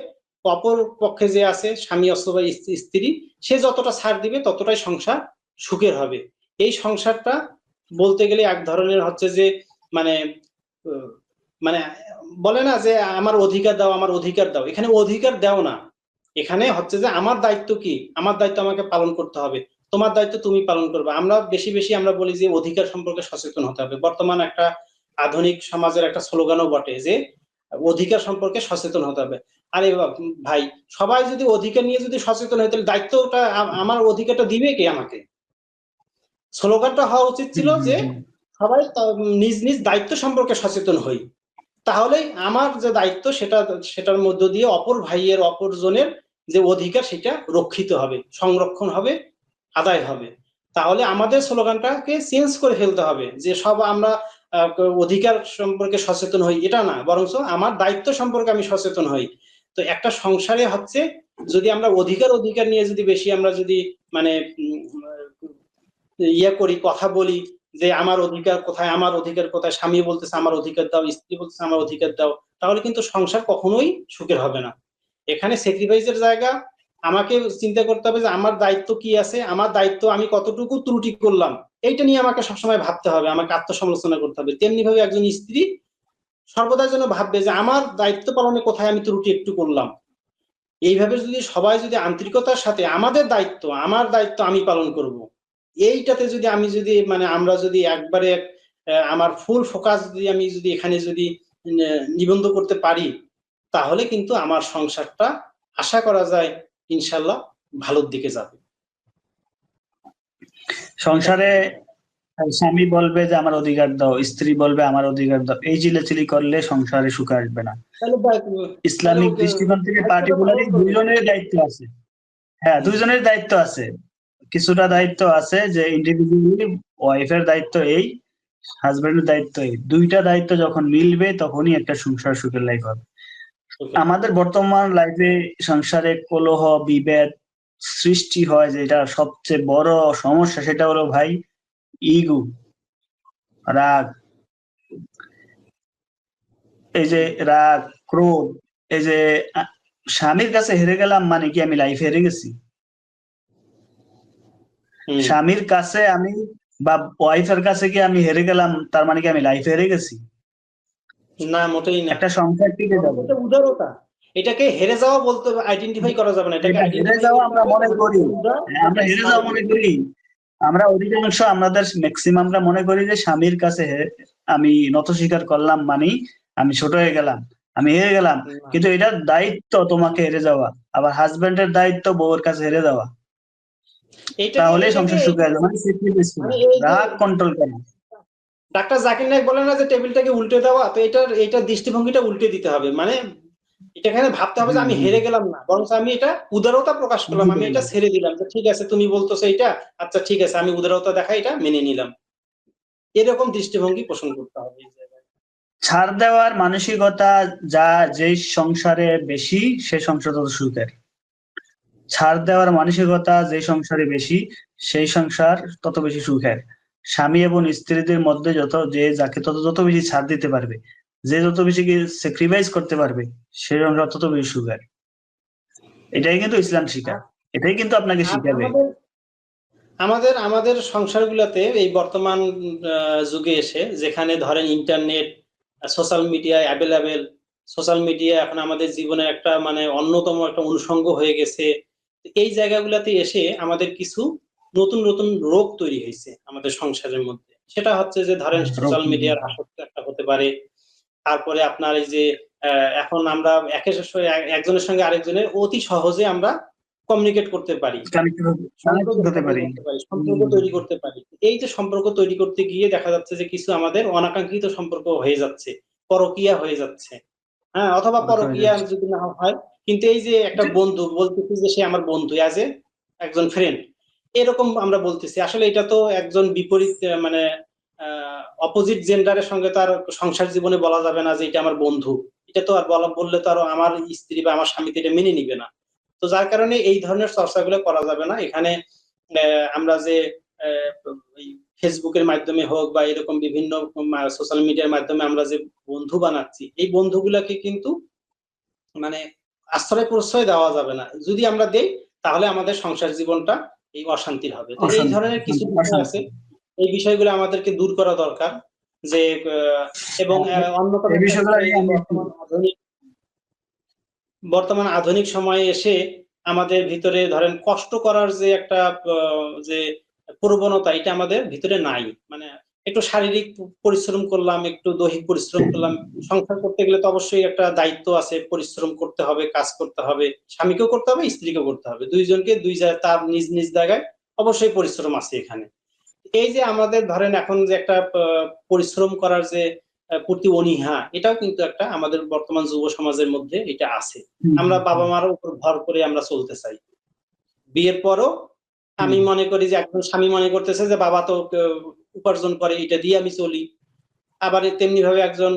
অপর পক্ষে যে আছে স্বামী অথবা স্ত্রী, সে যতটা ছাড় দিবে ততটাই সংসার সুখের হবে। এই সংসারটা বলতে গেলে এক ধরনের হচ্ছে যে, মানে মানে বলে না যে আমার অধিকার দাও, আমার অধিকার দাও, এখানে অধিকার দাও না, এখানে হচ্ছে যে আমার দায়িত্ব কি, আমার দায়িত্ব আমাকে পালন করতে হবে, তোমার দায়িত্ব তুমি পালন করবে। আমরা বেশি বেশি আমরা বলি যে অধিকার সম্পর্কে সচেতন হতে হবে। বর্তমান একটা আধুনিক সমাজের একটা স্লোগানও বটে যে অধিকার সম্পর্কে সচেতন হতে হবে। আরে ভাই, সবাই যদি অধিকার নিয়ে যদি সচেতন হয়, তাহলে দায়িত্বটা আমার অধিকারটা দিবে কে আমাকে? স্লোগানটা হওয়া উচিত ছিল যে সবাই নিজ নিজ দায়িত্ব সম্পর্কে সচেতন হই, তাহলেই আমার যে দায়িত্ব সেটার মধ্য দিয়ে অপর ভাইয়ের, অপর জনের যে অধিকার সেটা রক্ষিত হবে, সংরক্ষণ হবে, আদায় হবে। তাহলে আমাদের স্লোগানটাকে চেঞ্জ করে ফেলতে হবে, যে সব আমরা অধিকার সম্পর্কে সচেতন হই, এটা না, বরঞ্চ আমার দায়িত্ব সম্পর্কে আমি সচেতন হই। তো একটা সংসারে হচ্ছে, যদি আমরা অধিকার নিয়ে যদি বেশি আমরা যদি মানে করি, কথা বলি যে আমার অধিকার কোথায়, আমার অধিকার কোথায়, স্বামী বলতেছে আমার অধিকার দাও, স্ত্রী বলতেছে আমার অধিকার দাও, তাহলে কিন্তু সংসার কখনোই সুখের হবে না। এখানে স্যাক্রিফাইসের জায়গা। আমাকে চিন্তা করতে হবে যে আমার দায়িত্ব কি আছে, আমার দায়িত্ব আমি কতটুকু ত্রুটি করলাম, এইটা নিয়ে আমাকে সবসময় ভাবতে হবে, আমাকে আত্মসমালোচনা করতে হবে। তেমনি ভাবে একজন স্ত্রী সর্বদা যেন ভাববে যে আমার দায়িত্ব পালনে কোথায় আমি ত্রুটি একটু করলাম। এইভাবে যদি সবাই যদি আন্তরিকতার সাথে আমার দায়িত্ব আমি পালন করব, এইটাতে যদি আমি যদি মানে আমরা যদি একবারে আমার ফুল ফোকাস যদি আমি যদি এখানে যদি নিবন্ধ করতে পারি, তাহলে কিন্তু আমার সংসারটা আশা করা যায় ইনশাল্লাহ ভালোর দিকে যাবে। সংসারে স্বামী বলবে যে আমার অধিকার দাও, স্ত্রী বলবে আমার অধিকার দাও, এই চিল্লাচিল্লি করলে সংসারে সুখ আসবে না। ইসলামিক দৃষ্টিকোণ থেকে পার্টিকুলারলি দুইজনের দায়িত্ব আছে। হ্যাঁ, দুইজনের দায়িত্ব আছে। কিছুটা দায়িত্ব আছে যে ইন্ডিভিজুয়ালি ওয়াইফের দায়িত্ব এই, হাজবেন্ডের দায়িত্ব এই, দুইটা দায়িত্ব যখন মিলবে তখনই একটা সংসার সুখের লাইফ হবে। আমাদের বর্তমান লাইফে সংসারে কলহ, বিভেদ সৃষ্টি হয়, যেটা সবচেয়ে বড় সমস্যা সেটা হলো ভাই ইগো, রাগ। এই যে রাগ, ক্রোধ, এই যে স্বামীর কাছে হেরে গেলাম মানে কি আমি লাইফে হেরে গেছি? স্বামীর কাছে আমি বা ওয়াইফের কাছে কি আমি হেরে গেলাম তার মানে কি আমি লাইফে হেরে গেছি? না, মোটেই না। একটা সংসার টিকে যাবে, উদারতা, এটাকে হেরে যাওয়া বলতে আইডেন্টিফাই করা যাবে না, এটাকে হেরে যাওয়া আমরা মনে করি, আমরা হেরে যাওয়া মনে করি। আমরা অধিকাংশ আমাদের ম্যাক্সিমামরা মনে করি যে স্বামীর কাছে আমি নত স্বীকার করলাম মানে আমি ছোট হয়ে গেলাম, আমি হেরে গেলাম। কিন্তু এটার দায়িত্ব তোমাকে হেরে যাওয়া, আবার হাজবেন্ডের দায়িত্ব বউয়ের কাছে হেরে যাওয়া, তাহলে সংসার সুখে যাবে। মানে রাগ কন্ট্রোল করা। ডাক্তার জাকির নায়েক বলে না যে টেবিলটাকে উল্টে দেওয়া, তো এটার দৃষ্টিভঙ্গিটা উল্টে দিতে হবে। মানে এখানে ভাবতে হবে যে আমি হেরে গেলাম না, বরং আমি এটা উদারতা প্রকাশ করলাম, আমি এটা ছেড়ে দিলাম যে ঠিক আছে তুমি বলতেছো এটা, আচ্ছা ঠিক আছে আমি উদারতা দেখাই এটা মেনে নিলাম। এরকম দৃষ্টিভঙ্গি পোষণ করতে হবে। ছাড় দেওয়ার মানসিকতা যা যে সংসারে বেশি সে সংসার তত সুখের। ছাড় দেওয়ার মানসিকতা যে সংসারে বেশি সেই সংসার তত বেশি সুখের। স্বামী এবং স্ত্রীদের মধ্যে যত যে যাকে যত বেশি ছাড় দিতে পারবে যে যত বেশি স্যাক্রিফাইস করতে পারবে সে তত বেশি সুখের। এটাই কিন্তু ইসলাম শিখায়, এটাই কিন্তু আপনাকে আর শিখাবে। আমাদের আমাদের আমাদের সংসারগুলোতে এই বর্তমান যুগে এসে, যেখানে ধরেন internet, social media available, social media এখন আমাদের জীবনের একটা মানে অন্যতম একটা অনুষঙ্গ হয়ে গেছে। এই জায়গাগুলোতে এসে আমাদের কিছু নতুন নতুন রোগ তৈরি হয়েছে আমাদের সংসারের মধ্যে। সেটা হচ্ছে যে ধরেন সোশ্যাল মিডিয়ার আসক্তি একটা হতে পারে। তারপরে আপনার এই যে এখন আমরা একজনের সঙ্গে আরেকজনের অতি সহজে আমরা কমিউনিকেট করতে পারি, সম্পর্ক কানেক্টেড হতে স্থাপন পারি। করতে পারি, সম্পর্ক তৈরি করতে পারি। এই যে সম্পর্ক তৈরি করতে গিয়ে দেখা যাচ্ছে যে কিছু আমাদের অনাকাঙ্ক্ষিত সম্পর্ক হয়ে যাচ্ছে, পরকীয়া হয়ে যাচ্ছে। হ্যাঁ, অথবা হয়ে পরকীয়া যাচ্ছে। যদি না হয়, কিন্তু এই যে একটা বন্ধু বলতেছি যে সে আমার বন্ধু, অ্যাজ এ একজন ফ্রেন্ড, এরকম আমরা বলতেছি। আসলে এটা তো একজন বিপরীত মানে অপোজিট জেন্ডারের সঙ্গে তার সংসার জীবনে বলা যাবে না যে এটা আমার বন্ধু। এটা তো আর বললে তো আর আমার স্ত্রী বা আমার স্বামী তো এটা মেনে নিবে না। তো যার কারণে এই ধরনের চর্চাগুলো করা যাবে না। এখানে আমরা যে এই ফেসবুকের মাধ্যমে হোক বা এরকম বিভিন্ন সোশ্যাল মিডিয়ার মাধ্যমে আমরা যে বন্ধু বানাচ্ছি, এই বন্ধুগুলাকে কিন্তু মানে আশ্রয় প্রশ্রয় দেওয়া যাবে না। যদি আমরা দেই তাহলে আমাদের সংসার জীবনটা এই অশান্তির হবে। তো এই অশান্তি, ধরনের কিছু বিষয় অশান্তি। আছে, এই বিষয়গুলো আমাদেরকে দূর করা দরকার। যে এবং অন্যতম এই একটা বিষয়গুলো বিষয় নিয়ে যে আমি বর্তমান আধুনিক সময়ে এসে আমাদের ভিতরে ধরেন কষ্ট করার যে একটা যে প্রবণতা, এটা আমাদের ভিতরে নাই। মানে একটু শারীরিক পরিশ্রম করলাম, একটু দৈহিক পরিশ্রম করলাম। সংসার করতে গেলে তো অবশ্যই একটা দায়িত্ব আছে, পরিশ্রম করতে হবে, কাজ করতে হবে, স্বামীকেও করতে হবে, স্ত্রীকেও করতে হবে। দুইজনকে তার নিজ নিজ জায়গায় অবশ্যই পরিশ্রম আছে এখানে। এই যে আমাদের ধরেন এখন যে একটা পরিশ্রম করার যে প্রতি অনীহা, এটাও কিন্তু একটা আমাদের বর্তমান যুব সমাজের মধ্যে এটা আছে। আমরা বাবা মার উপর ভর করে আমরা চলতে চাই। বিয়ের পরও আমি মনে করি যে একজন স্বামী মনে করতেছে যে বাবা তো উপার্জন করে, এটা দিয়ে আমি চলি। আবার তেমনি ভাবে একজন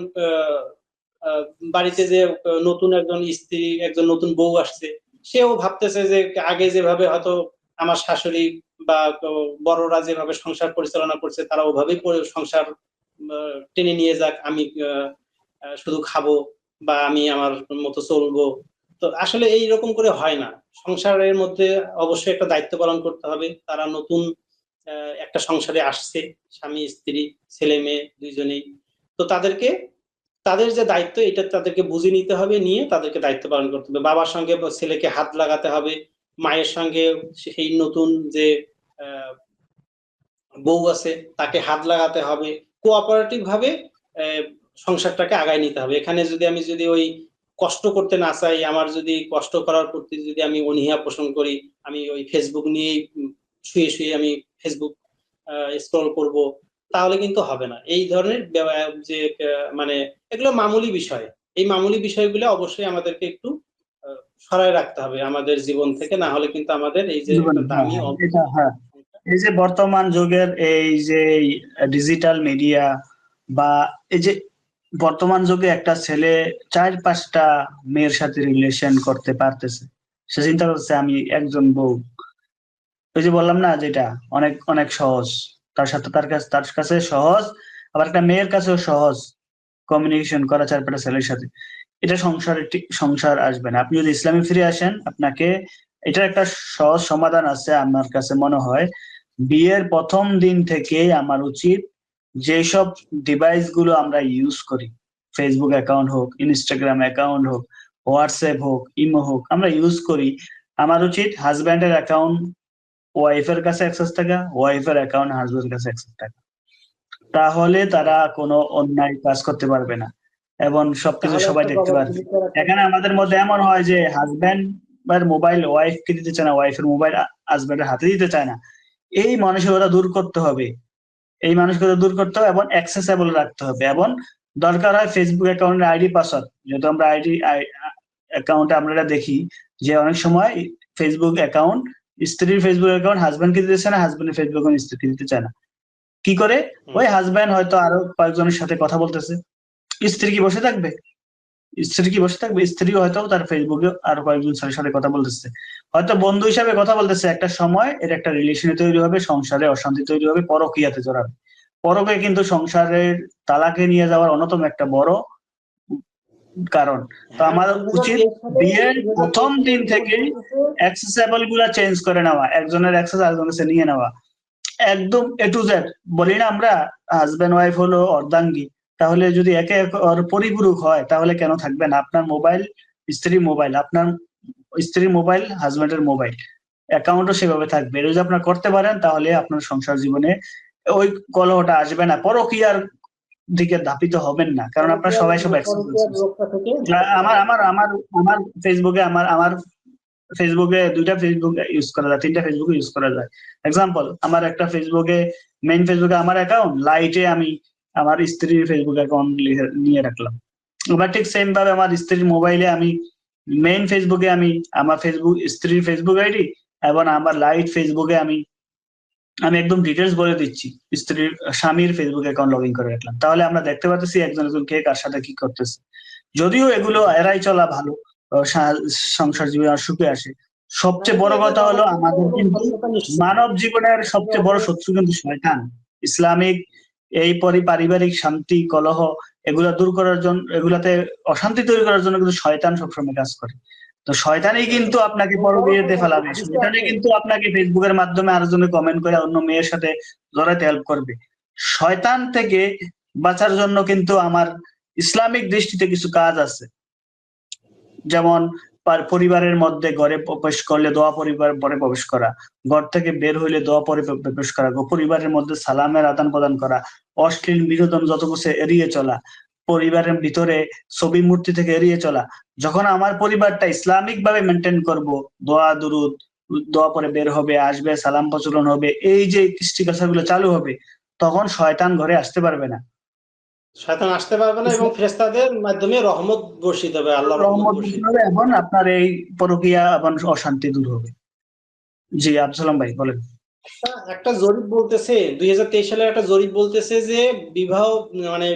বাড়িতে যে নতুন একজন স্ত্রী, একজন নতুন বউ আসছে, সেও ভাবতেছে যে আগে যেভাবে হয়তো আমার শাশুড়ি বা বড়রা যেভাবে সংসার পরিচালনা করছে তারা ওভাবেই সংসার টেনে নিয়ে যাক, আমি শুধু খাবো বা আমি আমার মতো চলবো। তো আসলে এইরকম করে হয় না। সংসারের মধ্যে অবশ্যই একটা দায়িত্ব পালন করতে হবে। তারা নতুন একটা সংসারে আসছে, স্বামী স্ত্রী, ছেলে মেয়ে দুইজনেই। তো তাদের যে দায়িত্ব এটা তাদেরকে বুঝে নিতে হবে, নিয়ে তাদেরকে দায়িত্ব পালন করতে হবে। বাবার সঙ্গে ছেলেকে হাত লাগাতে হবে, মায়ের সঙ্গে সেই নতুন যে আহ, বউ আছে তাকে হাত লাগাতে হবে। কোঅপারেটিভ ভাবে আহ, সংসারটাকে আগায় নিতে হবে। এখানে যদি ওই কষ্ট করতে না চাই, আমার যদি কষ্ট করার প্রতি যদি আমি অনীহা পোষণ করি, আমি ওই ফেসবুক নিয়েই শুয়ে শুয়ে আমি ফেসবুক স্ক্রল করব, তাহলে কিন্তু হবে না। এই ধরনের যে মানে এগুলো মামুলি বিষয়। এই মামুলি বিষয়গুলো অবশ্যই আমাদেরকে একটু সরায় রাখতে হবে আমাদের জীবন থেকে, না হলে কিন্তু আমাদের এই যে একটা হ্যাঁ, দামি হ্যাঁ, এটা হ্যাঁ। এই যে বর্তমান যুগের এই যে ডিজিটাল মিডিয়া, বা এই যে বর্তমান যুগে একটা ছেলে 4-5টা মেয়ের সাথে রিলেশন করতে পারতেছে, সে চিন্তা করছে আমি একজন বউ। ওই যে বললাম না, যেটা অনেক অনেক সহজ, তার কাছে সহজ, আবার একটা মেয়ের কাছেও সহজ কমিউনিকেশন করা 4-5টা ছেলের সাথে। এটা সংসার আসবে না। আপনি যদি ইসলামে ফিরে আসেন, আপনাকে এটার একটা সহজ সমাধান আছে আমার কাছে মনে হয়। বিয়ের প্রথম দিন থেকে আমার উচিত যেসব ডিভাইস গুলো আমরা ইউজ করি, ফেসবুক অ্যাকাউন্ট হোক, ইনস্টাগ্রাম অ্যাকাউন্ট হোক, হোয়াটসঅ্যাপ হোক, ইমো হোক, আমরা ইউজ করি, আমার উচিত হাজব্যান্ডের অ্যাকাউন্ট ওয়াইফের কাছে অ্যাক্সেস থাকা, ওয়াইফের অ্যাকাউন্ট হাজবেন্ডের কাছে অ্যাক্সেস থাকা। তাহলে তারা কোনো অন্যায় কাজ করতে পারবে না এবং সবকিছু তাহলে সবাই একটা দেখতে পারবে। জবাবদিহিতার একটা এখানে আমাদের মধ্যে এমন হয় যে হাজব্যান্ড মোবাইল ওয়াইফকে দিতে চায় না, ওয়াইফের মোবাইল হাজব্যান্ডের হাতে দিতে চায় না। এই মানসিকতা দূর করতে হবে, এই মানসিকতা দূর করতে হবে এবং অ্যাক্সেসেবল রাখতে হবে। এবং দরকার হয় ফেসবুক অ্যাকাউন্টের আইডি পাসওয়ার্ড, যেহেতু আমরা অ্যাকাউন্টে আমরা এটা দেখি যে অনেক সময় ফেসবুক অ্যাকাউন্ট, স্ত্রীর ফেসবুক অ্যাকাউন্ট হাজব্যান্ডকে দিতে চায় না, হাজব্যান্ডের ফেসবুক অ্যাকাউন্ট স্ত্রীকে দিতে চায় না। কি করে? ওই হাজব্যান্ড হয়তো আরো কয়েকজনের সাথে কথা বলতেছে, স্ত্রী কি বসে থাকবে? স্ত্রী হয়তো তার ফেসবুকে আরো কয়েকজন ছেলের সাথে কথা বলতেছে, হয়তো বন্ধু হিসাবে কথা বলতেছে। একটা সময় এর একটা রিলেশনে তৈরি হবে, সংসারে অশান্তি তৈরি হবে, পরকীয়াতে জড়াবে। পরকে কিন্তু সংসারের তালাকে নিয়ে যাওয়ার অন্যতম একটা বড় কারণ। তো হ্যাঁ, আমার উচিত 2023 সালে বিয়ের প্রথম 2023 দিন সালে থেকে বলতেছে অ্যাক্সেসেবল গুলা চেঞ্জ করে নেওয়া, একজনের অ্যাক্সেস আরেকজনের কাছে নিয়ে নেওয়া, একদম এ টু জেড। বলি না আমরা হাজবেন্ড ওয়াইফ হলো অর্ধাঙ্গী, তাহলে যদি একে ওর পরিপূরক হয় তাহলে কেন থাকবে না? আপনার মোবাইল স্ত্রী মোবাইল, আপনার স্ত্রীর মোবাইল হাজবেন্ডের মোবাইল, অ্যাকাউন্টও সেভাবে থাকবে। এটা যদি আপনার করতে পারেন তাহলে আপনার সংসার জীবনে ওই কলহটা আসবে না, পরকীয়ার দিকে ধাপিত হবেন না, কারণ আপনার পরকীয়ার সবাই সব পরকীয়ার এক্সপিরিয়েন্স। রোগটা থেকে মুক্ত আমার থাকবে। আমার আমার আমার ফেসবুকে আমার ফেসবুকে দুইটা ফেসবুক ইউজ করা যায়, তিনটা ফেসবুক ইউজ করা যায়। এক্সাম্পল, আমার একটা ফেসবুকে, মেইন ফেসবুকে আমার অ্যাকাউন্ট, লাইটে আমি আমার স্ত্রীর ফেসবুক অ্যাকাউন্ট নিয়ে রাখলাম। এবার ঠিক সেম ভাবে আমার স্ত্রীর মোবাইলে আমি মেইন ফেসবুকে আমি আমার ফেসবুক স্ত্রীর ফেসবুক আইডি, এবং আমার লাইট ফেসবুকে আমি আমি একদম ডিটেলস বলে দিচ্ছি, স্ত্রীর স্বামীর ফেসবুক অ্যাকাউন্ট লগ ইন করে রাখলাম। তাহলে আমরা দেখতে পাচ্ছি একজন একজন কে কার সাথে কি করতেছে। যদিও এগুলো এড়াই চলা ভালো, সংসার জীবনে আর সুখে আসে। সবচেয়ে নারীকে বড় এতে কথা হলো জবাবদিহিতা আমাদের এবং কিন্তু স্বচ্ছতা নিশ্চিত মানব করে। জীবনের একে সবচেয়ে বড় অপরের শত্রু কিন্তু শয়তান। ইসলামিক এই পারিবারিক শান্তি কলহ এগুলা দূর করার জন্য, এগুলাতে অশান্তি তৈরি করার জন্য কিন্তু শয়তান সবসময় কাজ করে। তো শয়তানই কিন্তু আপনাকে এবং বড় পরকীয়াতে কথা ফেলাবে, হাদিসে শয়তানই আছে, কিন্তু আপনাকে ফেসবুকের মাধ্যমে আরেকজনে কমেন্ট করে অন্য মেয়ের সাথে জড়াইতে হেল্প করবে। শয়তান থেকে বাঁচার জন্য কিন্তু আমার ইসলামিক দৃষ্টিতে কিছু কাজ আছে। যেমন পরিবারের মধ্যে ঘরে প্রবেশ করলে দোয়া পরিবার পরে প্রবেশ করা, ঘর থেকে বের হইলে দোয়া পরে প্রবেশ করা, পরিবারের মধ্যে সালামের আদান প্রদান করা, অশ্লীল বিনোদন যত কিছু এড়িয়ে চলা, পরিবারের ভিতরে ছবি মূর্তি থেকে এড়িয়ে চলা। যখন আমার পরিবারটা ইসলামিক ভাবে মেনটেন করব, দোয়া দুরুদ, দোয়া পরে বের হবে, আসবে, সালাম প্রচলন হবে, এই যে কৃষ্টি গুলো চালু হবে, তখন শয়তান ঘরে আসতে পারবে না। শয়তান আসতে পারবে না এবং ফেরেশতাদের মাধ্যমে রহমত বর্ষিত হবে, আল্লাহ রহমত রহমত বর্ষিত হবে হবে। এবং আপনার এই পরকীয়া এবং অশান্তি দূর হবে। জি, আব্দুল সালাম ভাই বলেন। একটা একটা জরিপ বলতেছে, 2023 সালের একটা জরিপ বলতেছে যে বিবাহ, মানে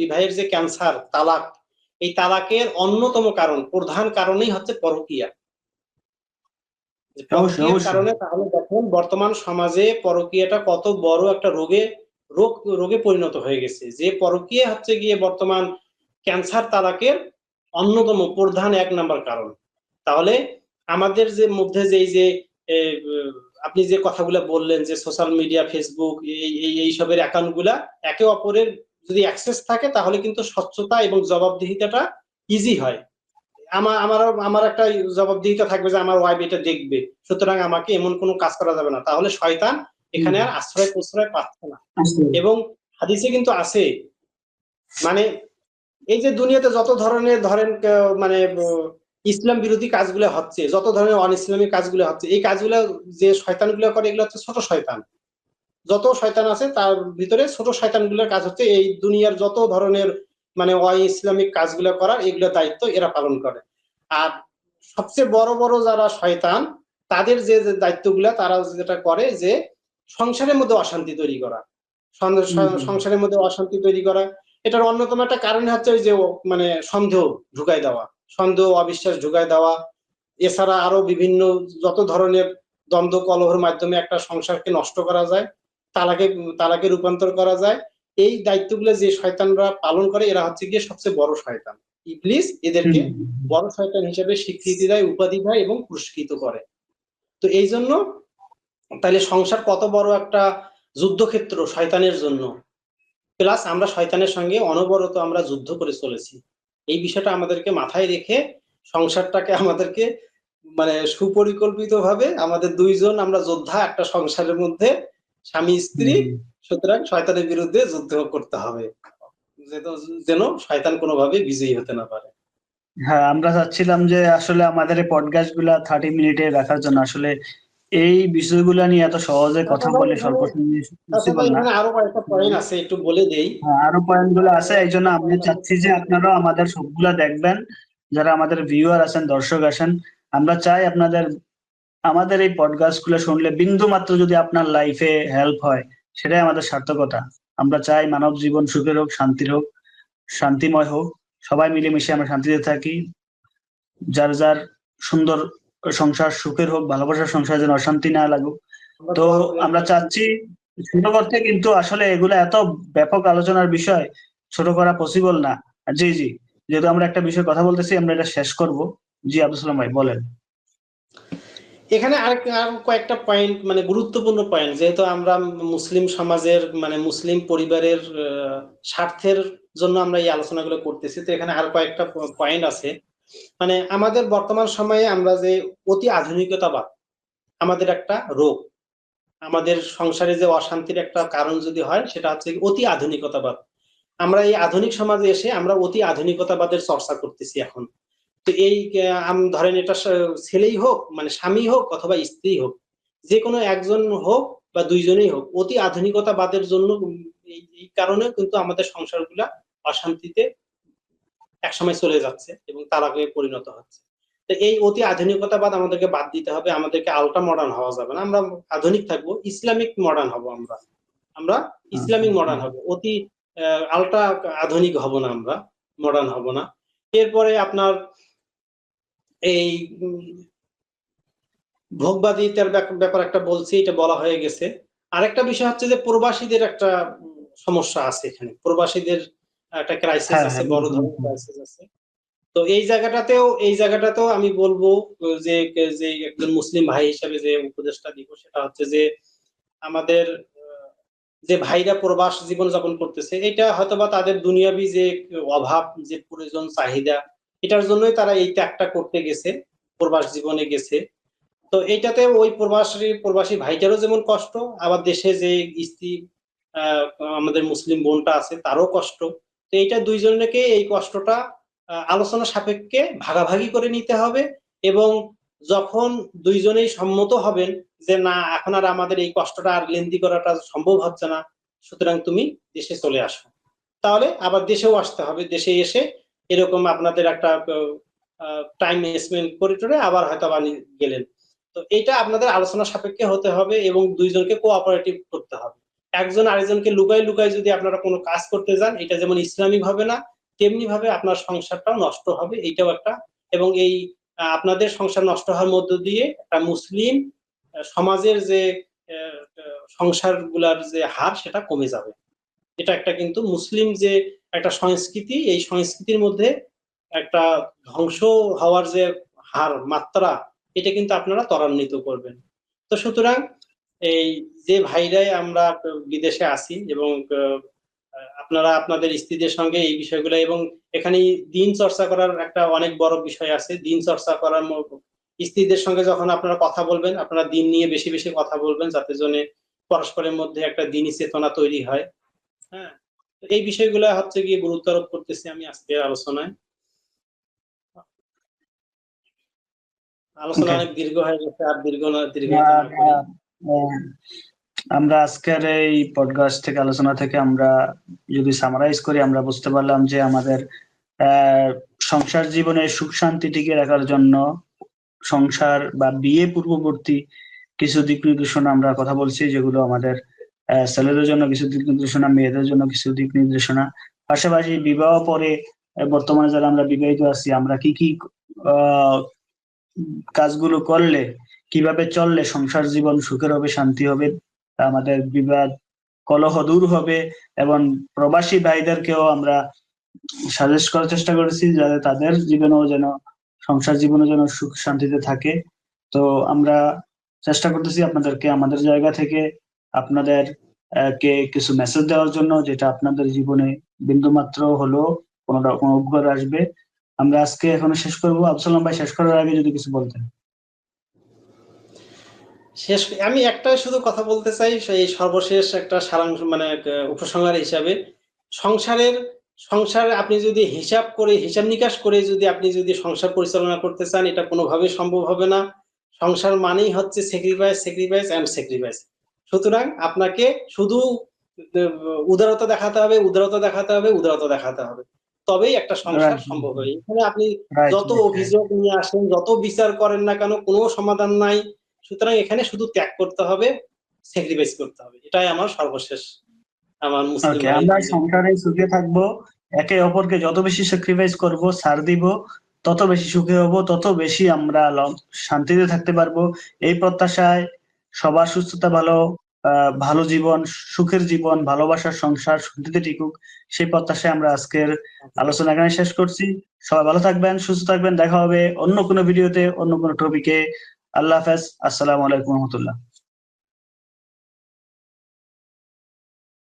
বিবাহের যে ক্যান্সার, তালাক, এই তালাকের অন্যতম কারণ, প্রধান কারণই হচ্ছে পরকীয়া। যে অবশ্যই পরকীয়ার অবশ্যই। কারণে, তাহলে দেখুন বর্তমান সমাজে পরকীয়াটা কত বড় একটা রোগে পরিণত হয়ে গেছে। যে পরকীয়া হচ্ছে গিয়ে বর্তমান ক্যান্সার তালাকের অন্যতম প্রধান ১ নাম্বার কারণ। তাহলে আমাদের যে মধ্যে যে এই যে এ আপনি যে কথাগুলা বললেন যে সোশ্যাল মিডিয়া, ফেসবুক এইসবের অ্যাকাউন্ট গুলা একে অপরের যদি অ্যাক্সেস থাকে তাহলে কিন্তু স্বচ্ছতা এবং জবাবদিহিতাটা ইজি হয়। আমার একটা জবাবদিহিতা থাকবে যে আমার ওয়াইফ এটা দেখবে। সুতরাং আমাকে এমন কোনো কাজ করা যাবে না। তাহলে শয়তান এখানে আর আশ্রয়-প্রশ্রয় পাচ্ছে না। আসলে এবং হাদিসে কিন্তু আছে, মানে এই যে দুনিয়াতে যত ধরনের ধরেন মানে ইসলাম বিরোধী কাজগুলো হচ্ছে, যত ধরনের অন-ইসলামিক কাজগুলো হচ্ছে, এই কাজগুলো যে শয়তানগুলো করে এগুলো হচ্ছে ছোট শয়তান। যত শয়তান আছে তার ভিতরে ছোট শয়তানগুলোর কাজ হচ্ছে এই দুনিয়ার যত ধরনের মানে অ-ইসলামিক কাজগুলো করার, এগুলো দায়িত্ব এরা পালন করে। আর সবচেয়ে বড় যারা শয়তান, তাদের যে দায়িত্বগুলা তারা যেটা করে যে সংসারের মধ্যে অশান্তি তৈরি করা। সংসারের মধ্যে অশান্তি তৈরি করা। এটার অন্যতম একটা কারণ হচ্ছে ওই যে মানে সন্দেহ ঢুকায় দেওয়া। সন্দেহ, অবিশ্বাস ঢুকায় দেওয়া। এছাড়া আরো বিভিন্ন যত ধরনের দ্বন্দ্ব কলহের মাধ্যমে একটা সংসারকে নষ্ট করা যায়, তালাকে রূপান্তর করা যায়। এই দায়িত্বগুলো যে শয়তানরা পালন করে এরা হচ্ছে গিয়ে সবচেয়ে বড় শয়তান। ইবলিস এদেরকে বড় শয়তান হিসেবে স্বীকৃতি দেয়, উপাধি দেয় এবং পুরস্কৃত করে। তো এইজন্য তাইলে সংসার কত বড় একটা যুদ্ধক্ষেত্র শয়তানের জন্য। প্লাস আমরা শয়তানের সঙ্গে অনবরত আমরা যুদ্ধ করে চলেছি। এই বিষয়টা আমাদেরকে মাথায় রেখে সংসারটাকে আমাদেরকে মানে সুপরিকল্পিতভাবে আমাদের ২ জন আমরা যোদ্ধা একটা সংসারের মধ্যে, স্বামী-স্ত্রী। সুতরাং শয়তানের বিরুদ্ধে যুদ্ধ করতে হবে। যেন শয়তান কোনোভাবে বিজয়ী হতে না পারে। হ্যাঁ, আমরা চাচ্ছিলাম যে আসলে আমাদের এই পডকাস্ট গুলা 30 মিনিটে রাখার জন্য। আসলে এই বিষয়গুলা নিয়ে এত সহজে আচ্ছা কথা ভাই বলে এখানে স্বল্প সময়ে আচ্ছা পসিবল ভাই না। এখানে আরো কয়েকটা পয়েন্ট আছে, একটু বলে দেই। হ্যাঁ, আরো পয়েন্ট গুলো আছে, এই জন্য কয়েকটা আমি পয়েন্ট চাচ্ছি যে আপনারাও আমাদের সবগুলা দেখবেন, যারা আমাদের ভিউয়ার আছেন, দর্শক আছেন। আমরা চাই আপনাদের আমাদের এই পডকাস্ট গুলো শুনলে বিন্দু মাত্র যদি আপনার লাইফে হেল্প হয়, সেটাই আমাদের সার্থকতা। আমরা চাই মানব জীবন সুখের হোক, শান্তির হোক, শান্তিময় হোক, সবাই মিলেমিশে আমরা শান্তিতে থাকি। যার যার সুন্দর সংসার সুখের হোক, ভালোবাসার সংসার যেন অশান্তি না লাগুক। আমরা তো দোয়া করি আমরা আল্লাহর কাছে। চাচ্ছি ছোট করতে, কিন্তু আসলে এগুলো এত ব্যাপক আলোচনার বিষয়, ছোট করা পসিবল না। জি জি, যেহেতু আমরা একটা বিষয়ে কথা বলতেছি, আমরা এটা শেষ করব। জি আব্দুল সালাম ভাই বলেন। এখানে আর কয়েকটা পয়েন্ট, মানে গুরুত্বপূর্ণ পয়েন্ট, যেহেতু আমরা মুসলিম সমাজের মানে মুসলিম পরিবারের স্বার্থের জন্য আমরা এই আলোচনাগুলো করতেছি, তো এখানে আর কয়েকটা পয়েন্ট আছে। মানে আমাদের বর্তমান সময়ে আমরা যে অতি আধুনিকতাবাদ আমাদের একটা রোগ, আমাদের সংসারে যে অশান্তির একটা কারণ যদি হয় সেটা হচ্ছে অতি আধুনিকতাবাদ। আমরা এই আধুনিক সমাজে এসে আমরা অতি আধুনিকতাবাদের চর্চা করতেছি এখন। তো এই ধরেন এটা ছেলেই হোক, মানে স্বামী হোক অথবা স্ত্রী হোক, যে কোনো একজন হোক বা দুইজনেই হোক, অতি আধুনিকতাবাদের জন্য এই কারণে কিন্তু আমাদের সংসারগুলা অশান্তিতে একসময় চলে যাচ্ছে এবং তালাকে পরিণত হচ্ছে। তো এই অতি আধুনিকতাবাদ আমাদেরকে বাদ দিতে হবে, আমাদেরকে আল্ট্রা মডার্ন হওয়া যাবে না, আমরা আধুনিক থাকবো, ইসলামিক মডার্ন হব, আমরা আমরা ইসলামিক মডার্ন হব, অতি আল্ট্রা আধুনিক হব না, আমরা মডার্ন হব না। এরপরে আপনার এই ভোগবাদিতার ব্যাপার একটা বলছি, এটা বলা হয়ে গেছে। আরেকটা বিষয় হচ্ছে যে প্রবাসীদের একটা সমস্যা আছে এখানে, প্রবাসীদের একটা ক্রাইসিস হ্যাঁ আছে, হ্যাঁ বড় ধরনের ক্রাইসিস আছে। তো এই জায়গাটাতেও আমি বলবো যে যে একজন মুসলিম ভাই হিসাবে যে উপদেশটা দিব সেটা হচ্ছে যে আমাদের যে ভাইরা প্রবাস জীবন যাপন করতেছে, এটা হয়তোবা তাদের দুনিয়াবি যে অভাব, যে প্রয়োজন চাহিদা, এটার জন্যই তারা এই ত্যাগটা করতে গেছে, প্রবাস জীবনে গেছে। তো এইটাতে ওই প্রবাসী ভাইটারও যেমন কষ্ট, আবার দেশে যে স্ত্রী আহ, আমাদের মুসলিম বোনটা আছে তারও কষ্ট। তো এইটা দুইজনকে এই কষ্টটা আলোচনা সাপেক্ষে ভাগাভাগি করে নিতে হবে। এবং যখন দুইজনেই সম্মত হবেন যে না, এখন আর আমাদের এই কষ্টটা আর লেন্দি করাটা সম্ভব হচ্ছে না, সুতরাং তুমি দেশে চলে আসো, তাহলে আবার দেশেও আসতে হবে। দেশে এসে এরকম আপনাদের একটা টাইম স্পেন্ড করে টোরে আবার হয়তো আবার গেলেন। তো এটা আপনাদের আলোচনা সাপেক্ষে হতে হবে এবং দুইজনকে কোঅপারেটিভ করতে হবে। একজন আরেকজনকে লুকাই লুকাই যদি আপনারা কোনো কাজ করতে যান, এটা যেমন ইসলামিক হবে না, তেমনি ভাবে আপনার সংসারটাও নষ্ট হবে, এইটাও একটা। এবং এই আপনাদের সংসার নষ্ট হওয়ার মধ্য দিয়ে একটা মুসলিম সমাজের যে সংসার গুলার যে হার সেটা কমে যাবে। এটা একটা কিন্তু মুসলিম যে একটা সংস্কৃতি, এই সংস্কৃতির মধ্যে একটা ধ্বংস হওয়ার যে হার, মাত্রা, এটা কিন্তু আপনারা ত্বরান্বিত করবেন। তো সুতরাং এই যে ভাইরাই আমরা বিদেশে আছি এবং আপনারা আপনাদের স্ত্রীদের সঙ্গে এই বিষয়গুলো, এবং এখানে দিন চর্চা করার একটা অনেক বড় বিষয় আছে। দিন চর্চা করার স্ত্রীদের সঙ্গে যখন আপনারা কথা বলবেন, আপনারা দিন নিয়ে বেশি বেশি কথা বলবেন, যাতে জন্য পরস্পরের মধ্যে একটা দিনই চেতনা তৈরি হয়। হ্যাঁ, এই বিষয়গুলো হচ্ছে গিয়ে গুরুত্ব আরোপ করতেছি আমি আজকের আলোচনায়। আলোচনা ওকে। অনেক দীর্ঘ হয়ে গেছে, আর দীর্ঘায়িত না করি। আমরা আজকের এই পডকাস্ট থেকে, আলোচনা থেকে আমরা যদি সামারাইজ করি, আমরা বুঝতে পারলাম যে আমাদের আহ সংসার জীবনে সুখ শান্তি টিকিয়ে রাখার জন্য সংসার বা বিয়ে পূর্ববর্তী কিছু দিক নির্দেশনা আমরা কথা বলছি, যেগুলো আমাদের ছেলেদের জন্য কিছু দিক নির্দেশনা, মেয়েদের জন্য কিছু দিক নির্দেশনা। পাশাপাশি বিবাহ পরে বর্তমানে যারা আমরা বিবাহিত আছি, আমরা কি কি আহ কাজগুলো করলে, কিভাবে চললে সংসার জীবন সুখের হবে, শান্তি হবে, আমাদের বিবাদ কলহ দূর হবে। এবং প্রবাসী ভাইদেরকেও আমরা সাজেস্ট করার চেষ্টা করেছি যাতে তাদের জীবনেও যেন, সংসার জীবনে যেন সুখ শান্তিতে থাকে। তো আমরা চেষ্টা করতেছি আপনাদেরকে আমাদের জায়গা থেকে আপনাদের কে কিছু মেসেজ দেওয়ার জন্য, যেটা আপনাদের জীবনে বিন্দুমাত্র হলেও কোনো রকম উপকার আসবে। আমরা আজকে এখনো শেষ করবো। আবসালাম ভাই, শেষ করার আগে যদি কিছু বলতেন। শেষ আমি একটা শুধু কথা বলতে চাই, সেই সর্বশেষ একটা সারাংশ, মানে উপসংহার হিসাবে, সংসারের সংসারে আপনি যদি হিসাব নিকাশ করে যদি আপনি যদি সংসার পরিচালনা করতে চান, এটা কোনোভাবেই সম্ভব হবে না। সংসার মানেই হচ্ছে স্যাক্রিফাইস, স্যাক্রিফাইস এন্ড স্যাক্রিফাইস। সুতরাং আপনাকে শুধু উদারতা দেখাতে হবে, উদারতা দেখাতে হবে, উদারতা দেখাতে হবে, তবেই একটা সংসার রাইট সম্ভব হয়। এখানে আপনি রাইট যত রাইট। অভিযোগ নিয়ে আসেন, যত বিচার করেন না কেন, কোনো সমাধান নাই। সুতরাং এখানে শুধু ত্যাগ করতে হবে, স্যাক্রিফাইস করতে হবে, এটাই আমার সর্বশেষ আমার মুসলিম ওকে, ভাই আমরা বন্ধু। সংসারে সুখে থাকবো, একে অপরকে যত বেশি স্যাক্রিফাইস করব, ছাড় দিব, তত বেশি সুখী হব, তত বেশি আমরা শান্তিতে থাকতে পারবো। এই প্রত্যাশায় সবার সুস্থতা ভালো ভালো জীবন, সুখের জীবন, ভালোবাসার সংসার শান্তিতে টিকুক, সেই প্রত্যাশায় আমরা আজকের আলোচনা এখানে শেষ করছি। সবাই ভালো থাকবেন, সুস্থ থাকবেন, দেখা হবে অন্য কোনো ভিডিওতে, অন্য কোনো টপিকে। আল্লাহ হাফেজ, আসসালামু আলাইকুম রহমতুল্লাহ।